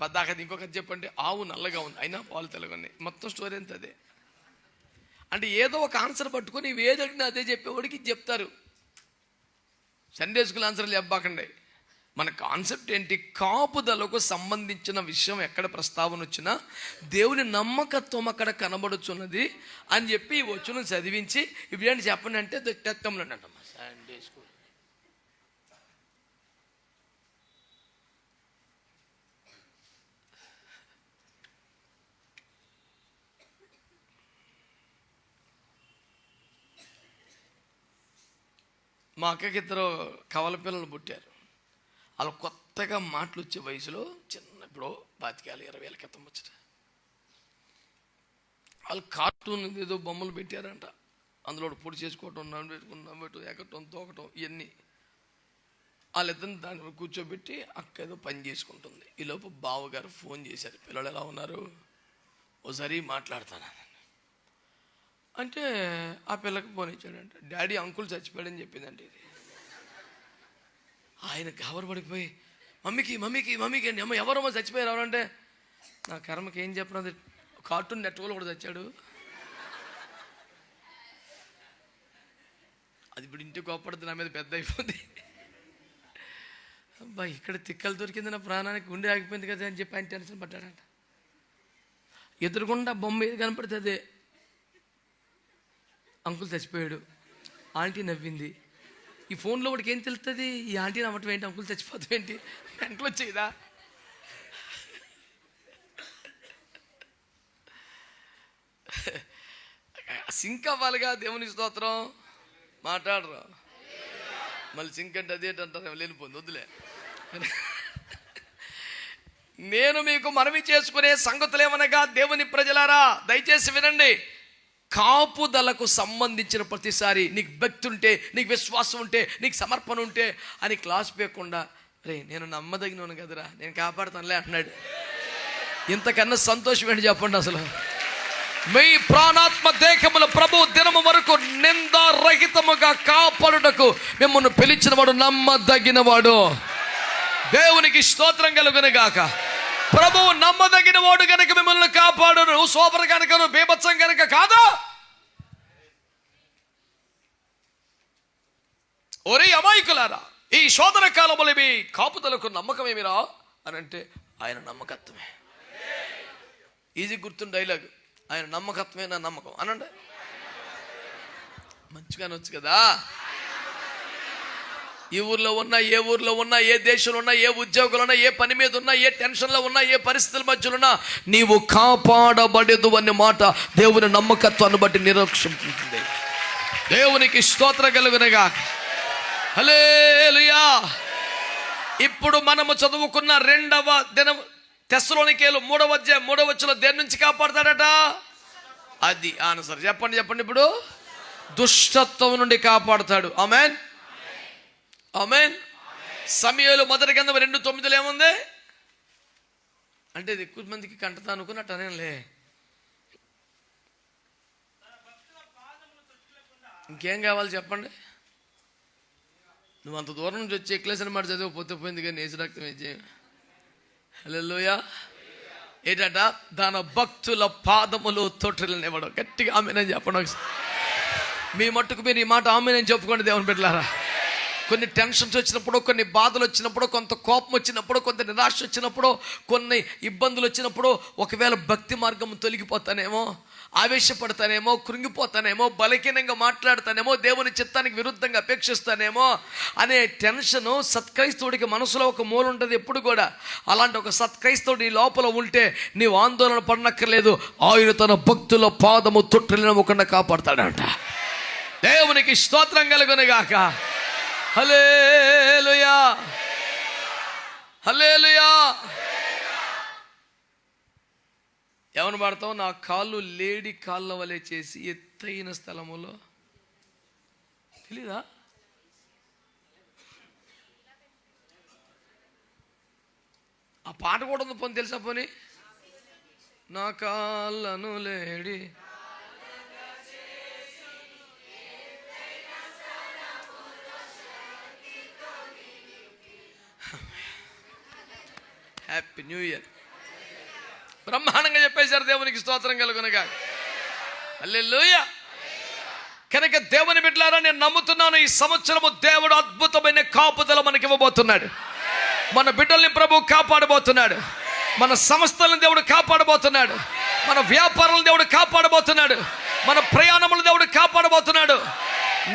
పద్దాక ఇంకొకటి చెప్పండి. ఆవు నల్లగా ఉంది, అయినా పాలు తెల్లగా ఉన్నాయి. మొత్తం స్టోరీ ఎంత అదే. అంటే ఏదో ఒక ఆన్సర్ పట్టుకొని ఇవి ఏది అడిగినా అదే చెప్పేవాడికి చెప్తారు. సండే స్కూల్ ఆన్సర్లు చెప్పకండి. మన కాన్సెప్ట్ ఏంటి? కాపుదలకు సంబంధించిన విషయం ఎక్కడ ప్రస్తావన వచ్చినా దేవుని నమ్మకత్వం అక్కడ కనబడుచున్నది అని చెప్పి ఈ వచనం చదివించి ఇప్పుడేంటి చెప్పండి అంటే తెత్తంలో అంటమ్మా సండే స్కూల్. మా అక్కకి 2 కవల పిల్లలు పుట్టారు. వాళ్ళు కొత్తగా మాటలు వచ్చే వయసులో చిన్నప్పుడు బాతికాలు 20 ఏళ్ళ క్రితం వచ్చట. వాళ్ళు కార్టూన్ ఏదో బొమ్మలు పెట్టారంట. అందులో పొడి చేసుకోవటం, నవ్వెట్టుకుని ఎక్కటం, తోకటం, ఇవన్నీ. వాళ్ళిద్దరిని దాని కూర్చోబెట్టి అక్క ఏదో పని చేసుకుంటుంది. ఈలోపు బావగారు ఫోన్ చేశారు, పిల్లలు ఎలా ఉన్నారు, ఓసారి మాట్లాడతాను అంటే ఆ పిల్లకి ఫోన్ ఇచ్చాడంట. డాడీ అంకుల్ చచ్చిపోయాడని చెప్పిందంటే ఇది. ఆయన గాబరపడిపోయి మమ్మీకి అండి, అమ్మ ఎవరమ్మా చచ్చిపోయారు ఎవరంటే, నా కర్మకి ఏం చెప్పినది, కార్టూన్ నెట్వర్క్లో కూడా చచ్చాడు. అది ఇప్పుడు ఇంటికి కోప్పడుతుంది, నా మీద పెద్ద అయిపోతుంది. అబ్బా ఇక్కడ తిక్కలు దొరికింది, నా ప్రాణానికి గుండె ఆగిపోయింది కదా అని చెప్పి ఆయన టెన్షన్ పడ్డాడంట. ఎదురుకుండా బొమ్మ ఏది కనపడితే అదే, అంకుల్ చచ్చిపోయాడు. ఆంటీ నవ్వింది. ఈ ఫోన్లో వాడికి ఏం తెలుస్తుంది, ఈ ఆంటీ నవ్వటం ఏంటి, అంకుల్ చచ్చిపోతాం ఏంటి, వెంటలో వచ్చేదా. సింక్ అవ్వాలిగా. దేవుని స్తోత్రం. మాట్లాడరు మళ్ళీ సింక్ అంటే అదేంటంటారు, లేనిపోయింది, వద్దులే. నేను మీకు మనవి చేసుకునే సంగతులేమనగా, దేవుని ప్రజలారా దయచేసి వినండి. కాపుదలకు సంబంధించిన ప్రతిసారి నీకు భక్తి ఉంటే, నీకు విశ్వాసం ఉంటే, నీకు సమర్పణ ఉంటే అని క్లాస్ పేయకుండా, రే నేను నమ్మదగినను కదరా, నేను కాపాడుతానులే అంటున్నాడు. ఇంతకన్నా సంతోషం ఏంటి చెప్పండి. అసలు మీ ప్రాణాత్మ దేహముల ప్రభు దినము వరకు నిందారహితముగా కాపాడుటకు మిమ్మల్ని పిలిచిన వాడు నమ్మదగిన వాడు. దేవునికి స్తోత్రం కలుగును గాక. ప్రభువు నమ్మదగిన వాడు కనుక మిమ్మల్ని కాపాడును. సోపర కనుక, బీభత్సం కనుక కాదా. ఒరే అమాయకులారా, ఈ శోధన కాలంలో మీ కాపుదలకు నమ్మకం ఏమిరా అని అంటే, ఆయన నమ్మకత్వమే. ఈజీ గుర్తున్న డైలాగ్, ఆయన నమ్మకత్వమే నా నమ్మకం అనండి. మంచిగానే వచ్చు కదా. ఈ ఊర్లో ఉన్నా, ఏ ఊర్లో ఉన్నా, ఏ దేశంలో ఉన్నా, ఏ ఉద్యోగంలో ఉన్నా, ఏ పని మీద ఉన్నా, ఏ టెన్షన్లో ఉన్నా, ఏ పరిస్థితుల మధ్యలో ఉన్నా, నీవు కాపాడబడేదు అనే మాట దేవుని నమ్మకత్వాన్ని బట్టి నిరీక్షించుతుంది. దేవునికి స్తోత్రం కలుగునగా. హల్లెలూయా. ఇప్పుడు మనము చదువుకున్న 2వ దినం తెస్సలోనికేయులు 3వ అధ్యాయం 3వ వచనంలో దేని నుంచి కాపాడతాడట? అది ఆన్సర్. చెప్పండి. ఇప్పుడు దుష్టత్వం నుండి కాపాడుతాడు. ఆమేన్, ఆమేన్. సమూయేలు మొదటి గ్రంథం 2:9 ఏముంది అంటే, ఇది ఎక్కువ మందికి కంటతా అనుకున్నట్టు అనేలే. ఇంకేం కావాలి చెప్పండి. నువ్వు అంత దూరం నుంచి వచ్చి ఎక్లేసిన మాట చదివిపోతే పోయింది, కానీ నేసి రక్తం ఇచ్చే. హల్లెలూయా. ఏంటట? తన భక్తుల పాదములు తొట్టిల్లనివ్వడు. గట్టిగా ఆమేనని చెప్పండి. మీ మట్టుకు మీరు ఈ మాట ఆమేనని చెప్పుకోండి దేవుని బిడ్డలారా. కొన్ని టెన్షన్స్ వచ్చినప్పుడు, కొన్ని బాధలు వచ్చినప్పుడు, కొంత కోపం వచ్చినప్పుడు, కొంత నిరాశ వచ్చినప్పుడు, కొన్ని ఇబ్బందులు వచ్చినప్పుడు, ఒకవేళ భక్తి మార్గం తొలగిపోతానేమో, ఆవేశపడతానేమో, కృంగిపోతానేమో, బలహీనంగా మాట్లాడతానేమో, దేవుని చిత్తానికి విరుద్ధంగా అపేక్షిస్తానేమో అనే టెన్షను సత్క్రైస్తవుడికి మనసులో ఒక మూల ఉంటుంది ఎప్పుడు కూడా. అలాంటి ఒక సత్క్రైస్తవుడు నీ లోపల ఉంటే నీవు ఆందోళన పడనక్కర్లేదు. ఆయన తన భక్తుల పాదము తొట్టిల్లనివ్వకుండా కాపాడతాడంట. దేవునికి స్తోత్రం కలుగునుగాక. హల్లెలూయా, హల్లెలూయా. ఏమని పాడతావు? నా కాళ్ళు లేడి కాళ్ళ వలె చేసి ఎత్తైన స్థలములో. తెలీదా? ఆ పాట కూడా ఉంది పోనీ, తెలుసా పోనీ? నా కాళ్ళను లేడి హ్యాపీ న్యూ ఇయర్. బ్రహ్మాండంగా చెప్పేశారు. దేవునికి స్తోత్రం కలుగునుగా. హల్లెలూయా. కనుక దేవుని బిడ్డలారా, నేను నమ్ముతున్నాను ఈ సంవత్సరము దేవుడు అద్భుతమైన కాపుదల మనకి ఇవ్వబోతున్నాడు. మన బిడ్డల్ని ప్రభు కాపాడబోతున్నాడు. మన సంస్థలను దేవుడు కాపాడబోతున్నాడు. మన వ్యాపారాలను దేవుడు కాపాడబోతున్నాడు. మన ప్రయాణములను దేవుడు కాపాడబోతున్నాడు.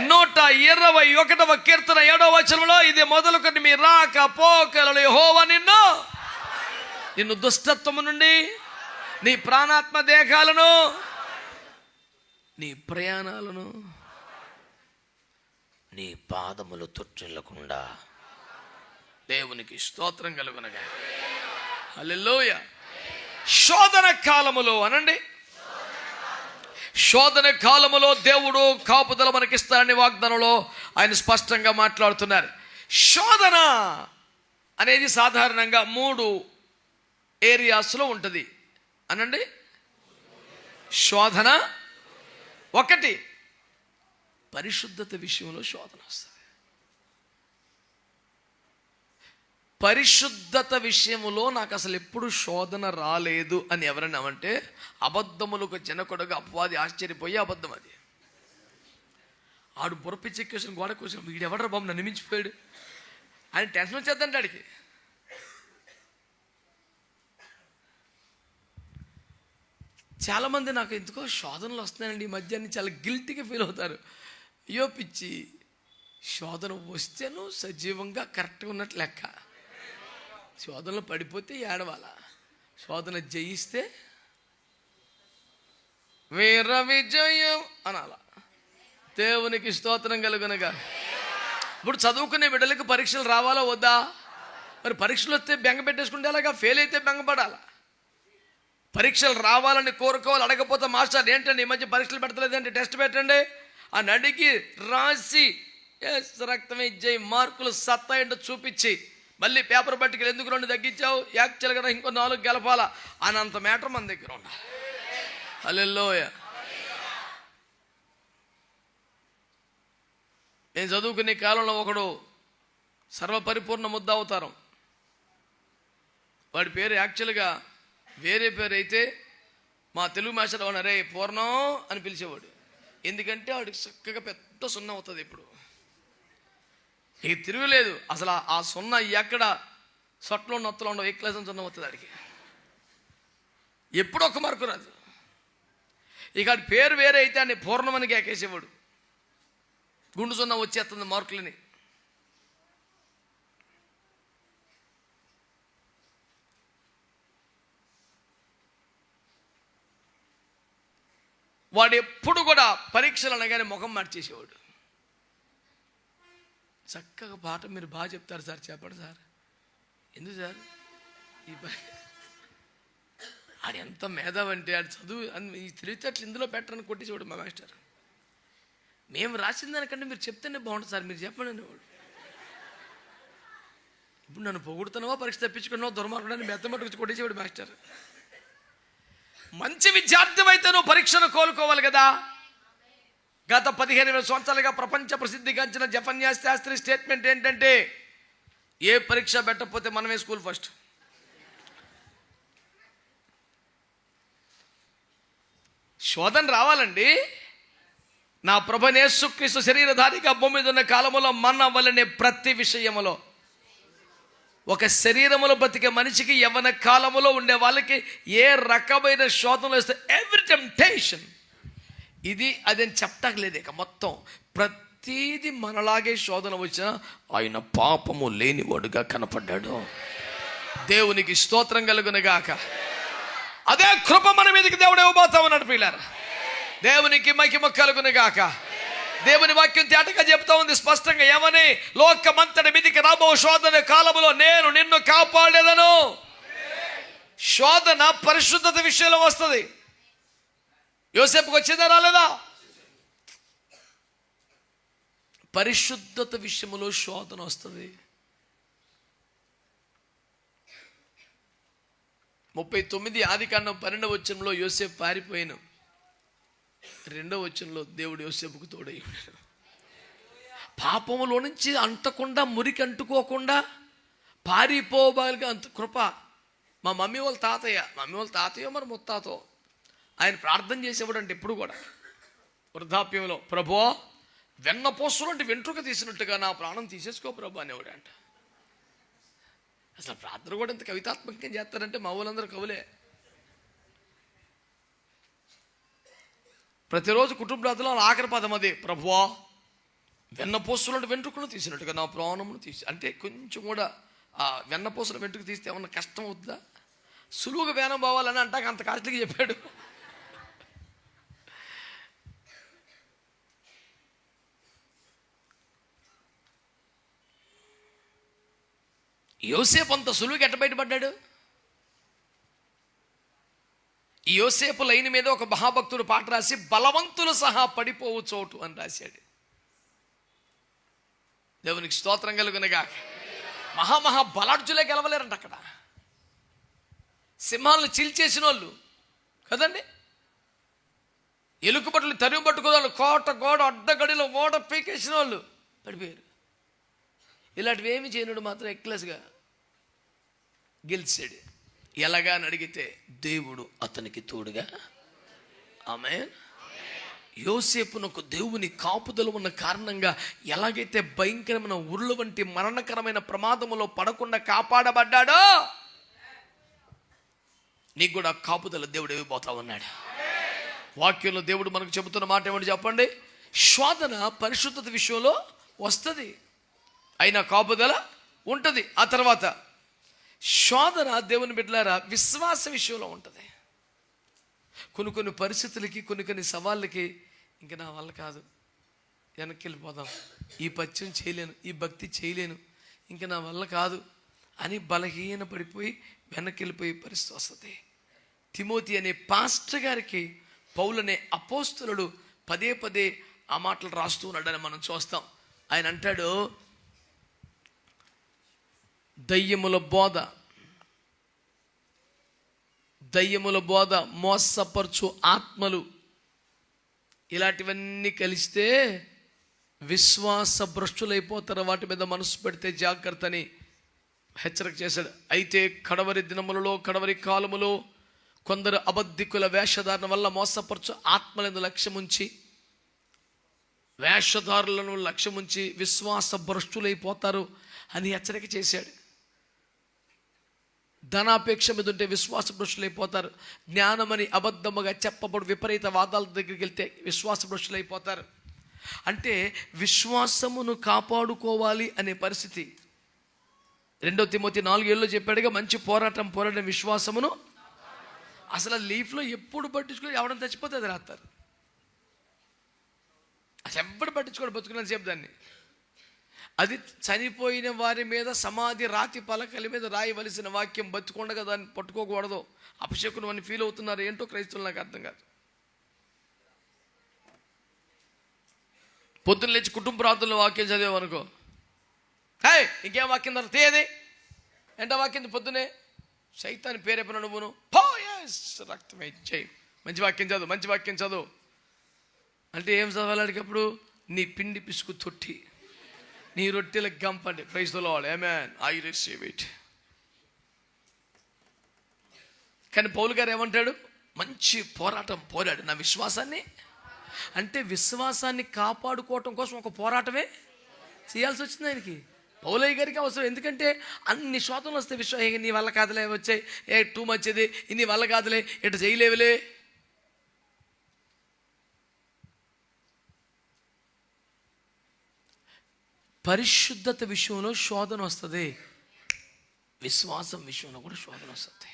121వ కీర్తన 7వ వచనంలో, ఇది మొదలుకొని మీ రాక పోకలలో యెహోవా నిన్ను దుష్టత్వము నుండి, నీ ప్రాణాత్మ దేహాలను, నీ ప్రయాణాలను. నీ పాదములు తొట్టిల్లకుండా. దేవునికి స్తోత్రం కలుగునగా. హల్లెలూయా. శోధన కాలములో అనండి, శోధన కాలములో దేవుడు కాపుదల మనకిస్తాడని వాగ్దానంలో ఆయన స్పష్టంగా మాట్లాడుతున్నారు. శోధన అనేది సాధారణంగా 3 ఏరియాస్లో ఉంటుంది అనండి. శోధన 1, పరిశుద్ధత విషయంలో శోధన వస్తుంది. పరిశుద్ధత విషయంలో నాకు అసలు ఎప్పుడు శోధన రాలేదు అని ఎవరైనా అంటే అబద్ధములకు జనకుడుగా అపవాది ఆశ్చర్యపోయి అబద్ధం అది. ఆడు బుర్రపిచ్చెక్కేసిన గోడ కోసం వీడెవడరా బాబు నన్ను మించిపోయాడు ఆయన టెన్షన్ వచ్చేద్దంటే ఆడికి. చాలామంది నాకు ఎందుకో శోధనలు వస్తున్నాయండి ఈ మధ్యాహ్నం చాలా గిల్టీగా ఫీల్ అవుతారు. అయ్యో పిచ్చి, శోధన వస్తేను సజీవంగా కరెక్ట్గా ఉన్నట్టు లెక్క. శోధనలో పడిపోతే ఏడవాల, శోధన జయిస్తే వీర విజయం అనాల. దేవునికి స్తోత్రం కలుగునగా. ఇప్పుడు చదువుకునే బిడ్డలకు పరీక్షలు రావాలా వద్దా? మరి పరీక్షలు వస్తే బెంగ పెట్టేసుకుంటే అలాగా, ఫెయిల్ అయితే బెంగపడాలా? పరీక్షలు రావాలని కోరుకోవాలి. అడగపోతే మాస్టర్ ఏంటండి ఈ మధ్య పరీక్షలు పెడతలేదంటే టెస్ట్ పెట్టండి అని అడిగి రాసి రక్తమే జై మార్కులు సత్తా ఏంటో చూపించి మళ్ళీ పేపర్ పట్టుకెళ్ళి ఎందుకు 2 తగ్గించావు, యాక్చువల్గా ఇంకో 4 గెలపాలా అనంత మ్యాటర్ మన దగ్గర ఉండాలి. హల్లెలూయా. నేను చదువుకునే కాలంలో ఒకడు సర్వపరిపూర్ణ ముద్ద అవతారం. వాడి పేరు యాక్చువల్గా వేరే పేరు అయితే మా తెలుగు మాస్టర్ అవును రే పూర్ణం అని పిలిచేవాడు. ఎందుకంటే వాడికి చక్కగా పెద్ద 0 అవుతుంది. ఇప్పుడు ఇక తిరుగులేదు అసలు. ఆ 0 ఎక్కడ సొట్లో నొత్తలో ఉండవు, ఏ క్లాస్ 0 అవుతుంది వాడికి. ఎప్పుడు 1 మార్కు రాదు. ఇక వాడి పేరు వేరే అయితే అని పూర్ణమని కేకేసేవాడు. గుండు 0 వచ్చేస్తుంది మార్కులని. వాడు ఎప్పుడు కూడా పరీక్షలు అనగానే ముఖం మార్చేసేవాడు. చక్కగా పాట మీరు బాగా చెప్తారు సార్, చెప్పండి సార్. ఎందుకు సార్ ఆడు ఎంత మేధావంటే ఆడు చదువు ఈ తెలివితేటలు ఇందులో పెట్టరని కొట్టేసేవాడు మా మాస్టర్. మేము రాసిన దానికంటే మీరు చెప్తేనే బాగుంటుంది సార్, మీరు చెప్పండి అనేవాడు. ఇప్పుడు నన్ను పొగుడుతున్నావా, పరీక్ష తప్పించుకున్నావా, దుర్మార్గుడని మెత్తమట్టుకు కొట్టేసేవాడు మాస్టర్. మంచి విద్యార్థి అయితే నువ్వు పరీక్షను కోలుకోవాలి కదా. గత 15,000 సంవత్సరాలుగా ప్రపంచ ప్రసిద్ధిగాంచిన జఫన్యా శాస్త్రి స్టేట్మెంట్ ఏంటంటే ఏ పరీక్ష పెట్టకపోతే మనమే స్కూల్ ఫస్ట్. శోధన రావాలండి. నా ప్రభువైన యేసుక్రీస్తు శరీరధారిగా భూమి మీద ఉన్న కాలములో మన వలనే ప్రతి విషయములో ఒక శరీరములో బతికే మనిషికి యవ్వన కాలములో ఉండే వాళ్ళకి ఏ రకమైన శోధనలు వస్తే ఎవ్రీ టెంప్టేషన్ ఇది అదని చెప్పట్లేదు. ఇక మొత్తం ప్రతీది మనలాగే శోధన వచ్చినా ఆయన పాపము లేనివాడుగా కనపడ్డాడు. దేవునికి స్తోత్రం కలుగునుగాక. అదే కృప మన మీదకి దేవుడు ఇవ్వబోతా ఉన్నాడు పిల్లలు. దేవునికి మహిమ కలుగునుగాక. దేవుని వాక్యం తేటగా చెప్తా ఉంది స్పష్టంగా. ఏమని? లోకమంతటి మీదికి రాబో శోధన కాలములో నేను నిన్ను కాపాడేదను. శోధన పరిశుద్ధత విషయంలో వస్తుంది. యోసేపుకి వచ్చిందా రాలేదా? పరిశుద్ధత విషయంలో శోధన వస్తుంది. 39 ఆదికాండం 12వ వచనంలో యోసేపు పారిపోయాను. 2వ వచనంలో దేవుడు యోసేపుకు తోడై ఉన్నాడు. పాపములో నుంచి అంటకుండా మురికి అంటుకోకుండా పారిపోవాలిగా అంత కృప. మా మమ్మీ వాళ్ళ తాతయ్య మరి ముత్తాతో ఆయన ప్రార్థన చేసేవాడు అంటే ఎప్పుడు కూడా వృద్ధాప్యంలో, ప్రభువా వెన్నపోసులు అంటే వెంట్రుక తీసినట్టుగా నా ప్రాణం తీసేసుకో ప్రభు అనేవాడు అంట. అసలు ప్రార్థన కూడా ఇంత కవితాత్మకంగా చేస్తారంటే మా వాళ్ళందరూ కవులే. ప్రతిరోజు కుటుంబ ప్రార్థనలో ఆఖరి పదం అదే, ప్రభువా వెన్నపోసులు వెంట్రుకను తీసినట్టుగా నా ప్రాణమును తీసి. అంటే కొంచెం కూడా ఆ వెన్నపోసుల వెంట్రుక తీస్తే ఏమన్నా కష్టం అవుతుందా? సులువుగా వేనం పోవాలని అంటాక అంత కాస్ట్లీగా చెప్పాడు. యోసేపు అంత సులువుగా ఎట్ట బయటపడ్డాడు? ఈ యోసేపు లైన్ మీద ఒక మహాభక్తుడు పాట రాసి బలవంతులు సహా పడిపోవు చోటు అని రాశాడు. దేవునికి స్తోత్రం కలుగునగా. మహా బలాఢ్యులే గెలవలేరంట అక్కడ. సింహాలను చీల్చేసిన వాళ్ళు కదండి, ఎలుకబట్లు తరిమి పట్టుకోవాలి, కోట గోడ అడ్డగడిలో ఓడ పీకేసిన వాళ్ళు పడిపోయారు. ఇలాంటివి ఏమి చేయనుడు మాత్రం ఎక్లెస్గా గెలిచాడు. ఎలాగా అని అడిగితే దేవుడు అతనికి తోడుగా. ఆమేన్. యోసేపునకు దేవుని కాపుదల ఉన్న కారణంగా ఎలాగైతే భయంకరమైన ఉరుల వంటి మరణకరమైన ప్రమాదములో పడకుండా కాపాడబడ్డాడో, నీకు కూడా కాపుదల దేవుడు ఇవ్వబోతా ఉన్నాడు. వాక్యంలో దేవుడు మనకు చెబుతున్న మాట ఏమిటి చెప్పండి? శోధన పరిశుద్ధత విషయంలో వస్తుంది, అయినా కాపుదల ఉంటుంది. ఆ తర్వాత శోధన దేవుని బిడ్డలారా విశ్వాస విషయంలో ఉంటుంది. కొన్ని పరిస్థితులకి, కొన్ని సవాళ్ళకి ఇంకా నా వల్ల కాదు, వెనక్కి వెళ్ళిపోదాం, ఈ పత్యం చేయలేను, ఈ భక్తి చేయలేను, ఇంకా నా వల్ల కాదు అని బలహీన పడిపోయి వెనక్కి వెళ్ళిపోయే పరిస్థితి వస్తుంది. తిమోతి అనే పాస్టర్ గారికి పౌలు అనే అపోస్తలుడు పదే ఆ మాటలు రాస్తూ ఉన్నాడని మనం చూస్తాం. ఆయన అంటాడు, దయ్యముల బోధ, మోసపరచు ఆత్మలు, ఇలాంటివన్నీ కలిస్తే విశ్వాస భ్రష్టులైపోతారు, వాటి మీద మనసు పెడితే జాగ్రత్త అని హెచ్చరిక చేశాడు. అయితే కడవరి దినములలో, కడవరి కాలములో కొందరు అబద్ధికుల వేషధారణ వల్ల మోసపరచు ఆత్మలను లక్ష్యముంచి, వేషధారులను లక్ష్యముంచి విశ్వాస భ్రష్టులైపోతారు అని హెచ్చరిక చేశాడు. ధనాపేక్ష మీద ఉంటే విశ్వాస భ్రష్టులైపోతారు. జ్ఞానమని అబద్ధముగా చెప్పబడు విపరీత వాదాల దగ్గరికి వెళ్తే విశ్వాస భ్రష్టులైపోతారు. అంటే విశ్వాసమును కాపాడుకోవాలి అనే పరిస్థితి. 2 తిమోతి 4:7 చెప్పాడుగా, మంచి పోరాటం విశ్వాసమును. అసలు లీఫ్లో ఎప్పుడు పట్టించుకొని ఎవడని చచ్చిపోతే అది రాస్తారు. అసలు ఎప్పుడు పట్టించుకోడు బతుకున్నాను సేపు దాన్ని. అది చనిపోయిన వారి మీద సమాధి రాతి పలకల మీద రాయవలసిన వాక్యం, బతుకుండగా దాన్ని పట్టుకోకూడదు. అభిషేకులు అని ఫీల్ అవుతున్నారు ఏంటో క్రైస్తవులు, నాకు అర్థం కాదు. పొద్దున్న లేచి కుటుంబ ప్రార్థనలో వాక్యం చదివామనుకో, హే ఇంకేం వాక్యం తర్వాత తీయది ఏంటో వాక్యం పొద్దునే సైతాన్ని పేరేపన నువ్వును రక్తమే చేయి, మంచి వాక్యం చదువు అంటే ఏం చదవాలి అడిగప్పుడు? నీ పిండి పిసుకు తొట్టి, నీ రొట్టెలకు గంపండి. Praise the Lord, amen, I receive it. కానీ పౌలు గారు ఏమంటాడు? మంచి పోరాడు నా విశ్వాసాన్ని. అంటే విశ్వాసాన్ని కాపాడుకోవటం కోసం ఒక పోరాటమే చేయాల్సి వచ్చింది ఆయనకి. పౌలయ్య గారికి అవసరం. ఎందుకంటే అన్ని శోధనలు వస్తాయి. నీ వల్ల కాదులే, వచ్చాయి టూ మచ్, ఇది నీ వల్ల కాదులే, ఇటు చేయలేవులే. పరిశుద్ధత విషయంలో శోధన వస్తుంది, విశ్వాసం విషయంలో కూడా శోధన వస్తుంది.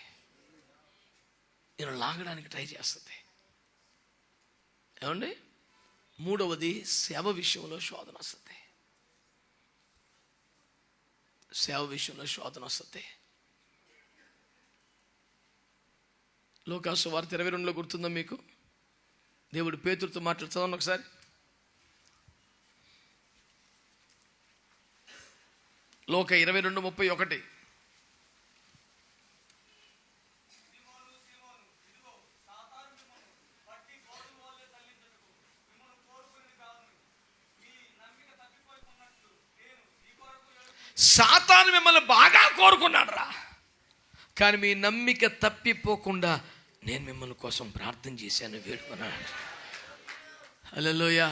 నేను లాగడానికి ట్రై చేస్తుంది. ఏమండి? 3వది సేవ విషయంలో శోధన వస్తుంది. లోకాసు వార్త 22లో గుర్తుందా మీకు? దేవుడు పేతురుతో మాట్లాడుతున్నాను ఒకసారి. లోక 22:31. సాతాను మిమ్మల్ని బాగా కోరుకున్నాడు రా, కానీ మీ నమ్మిక తప్పిపోకుండా నేను మిమ్మల్ని కోసం ప్రార్థన చేశాను, వేడుకున్నాను. హల్లెలూయా.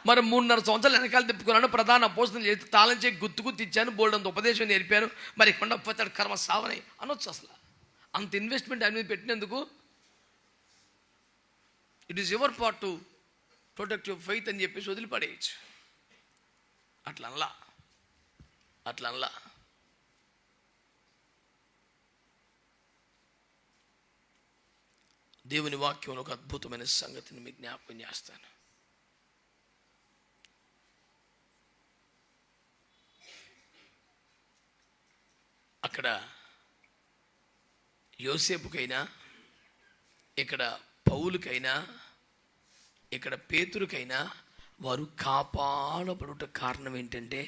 మరి 3.5 సంవత్సరాలు వెనకాల తిప్పుకున్నాను, ప్రధాన అపోస్తలుని చేసి తాళం చేసి గుర్తుకు ఇచ్చాను, బోల్డంత ఉపదేశం నేర్పాను, మరి కొండపోతాడు కర్మ సావని అనొచ్చు. అసలు అంత ఇన్వెస్ట్మెంట్ ఆయన మీద పెట్టినందుకు it is your part to protect your faith అని చెప్పేసి వదిలిపడేయచ్చు. అట్లా అనలా. దేవుని వాక్యంలో ఒక అద్భుతమైన సంగతిని మీకు జ్ఞాపకం చేస్తాను. అక్కడ యోసేపుకైనా, ఇక్కడ పౌలుకైనా, ఇక్కడ పేతురుకైనా వారు కాపాడబడుట కారణం ఏంటంటే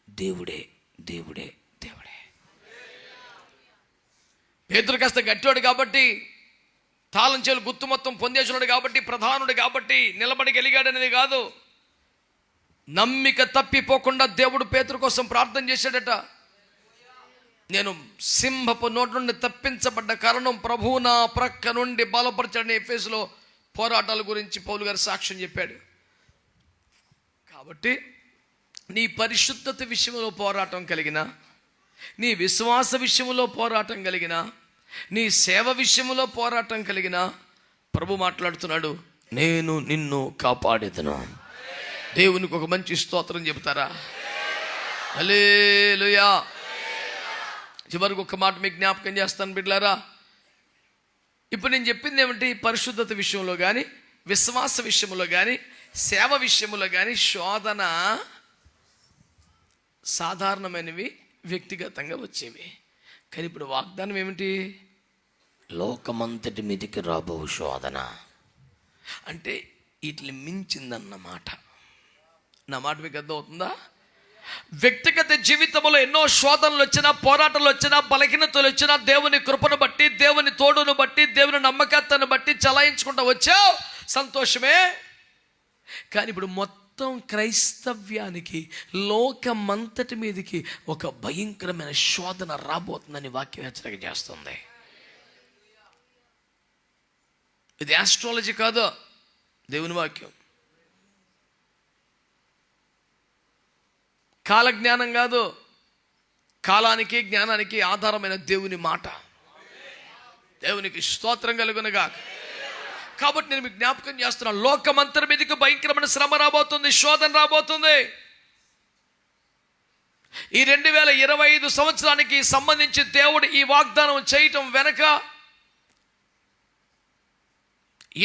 దేవుడే దేవుడే దేవుడే. పేతురు కాస్త గట్టివాడు కాబట్టి, తాళం చేలు గుత్తు మొత్తం పొందేసినాడు కాబట్టి, ప్రధానుడు కాబట్టి నిలబడగలిగాడనేది కాదు. నమ్మిక తప్పిపోకుండా దేవుడు పేతురు కోసం ప్రార్థన చేశాడట. నేను సింహపు నోటి నుండి తప్పించబడ్డ కారణం ప్రభువు నా ప్రక్క నుండి బలపరచడని ఎఫెసులో పోరాటాల గురించి పౌలు గారు సాక్ష్యం చెప్పాడు. కాబట్టి నీ పరిశుద్ధత విషయంలో పోరాటం కలిగిన, నీ విశ్వాస విషయంలో పోరాటం కలిగిన, నీ సేవ విషయంలో పోరాటం కలిగిన, ప్రభు మాట్లాడుతున్నాడు, నేను నిన్ను కాపాడేదను. దేవునికి ఒక మంచి స్తోత్రం చెబుతారా? హల్లెలూయా. చివరికి ఒక మాట మీకు జ్ఞాపకం చేస్తాను బిడ్డలారా. ఇప్పుడు నేను చెప్పింది ఏమిటి? పరిశుద్ధత విషయంలో కానీ, విశ్వాస విషయంలో కానీ, సేవ విషయంలో కానీ శోధన సాధారణమైనవి, వ్యక్తిగతంగా వచ్చేవి. కానీ ఇప్పుడు వాగ్దానం ఏమిటి? లోకమంతటి మీదికి రాబో శోధన అంటే వీటిని మించిందన్నమాట. నా మాట మీకు అర్థమవుతుందా? వ్యక్తిగత జీవితంలో ఎన్నో శోధనలు వచ్చినా, పోరాటాలు వచ్చినా, బలహీనతలు వచ్చినా, దేవుని కృపను బట్టి, దేవుని తోడును బట్టి, దేవుని నమ్మకత్తను బట్టి చలాయించుకుంటూ వచ్చావు, సంతోషమే. కానీ ఇప్పుడు మొత్తం క్రైస్తవ్యానికి, లోకమంతటి మీదకి ఒక భయంకరమైన శోధన రాబోతుందని వాక్యం హెచ్చరిక చేస్తుంది. ఇది ఆస్ట్రాలజీ కాదు, దేవుని వాక్యం. కాలజ్ఞానం కాదు, కాలానికి జ్ఞానానికి ఆధారమైన దేవుని మాట. దేవునికి స్తోత్రం కలుగునుగా. కాబట్టి నేను మీకు జ్ఞాపకం చేస్తున్నాను, లోకమంతరి మీదకి భయంకరమైన శ్రమ రాబోతుంది, శోధన రాబోతుంది. ఈ 2025 సంవత్సరానికి సంబంధించి దేవుడు ఈ వాగ్దానం చేయటం వెనక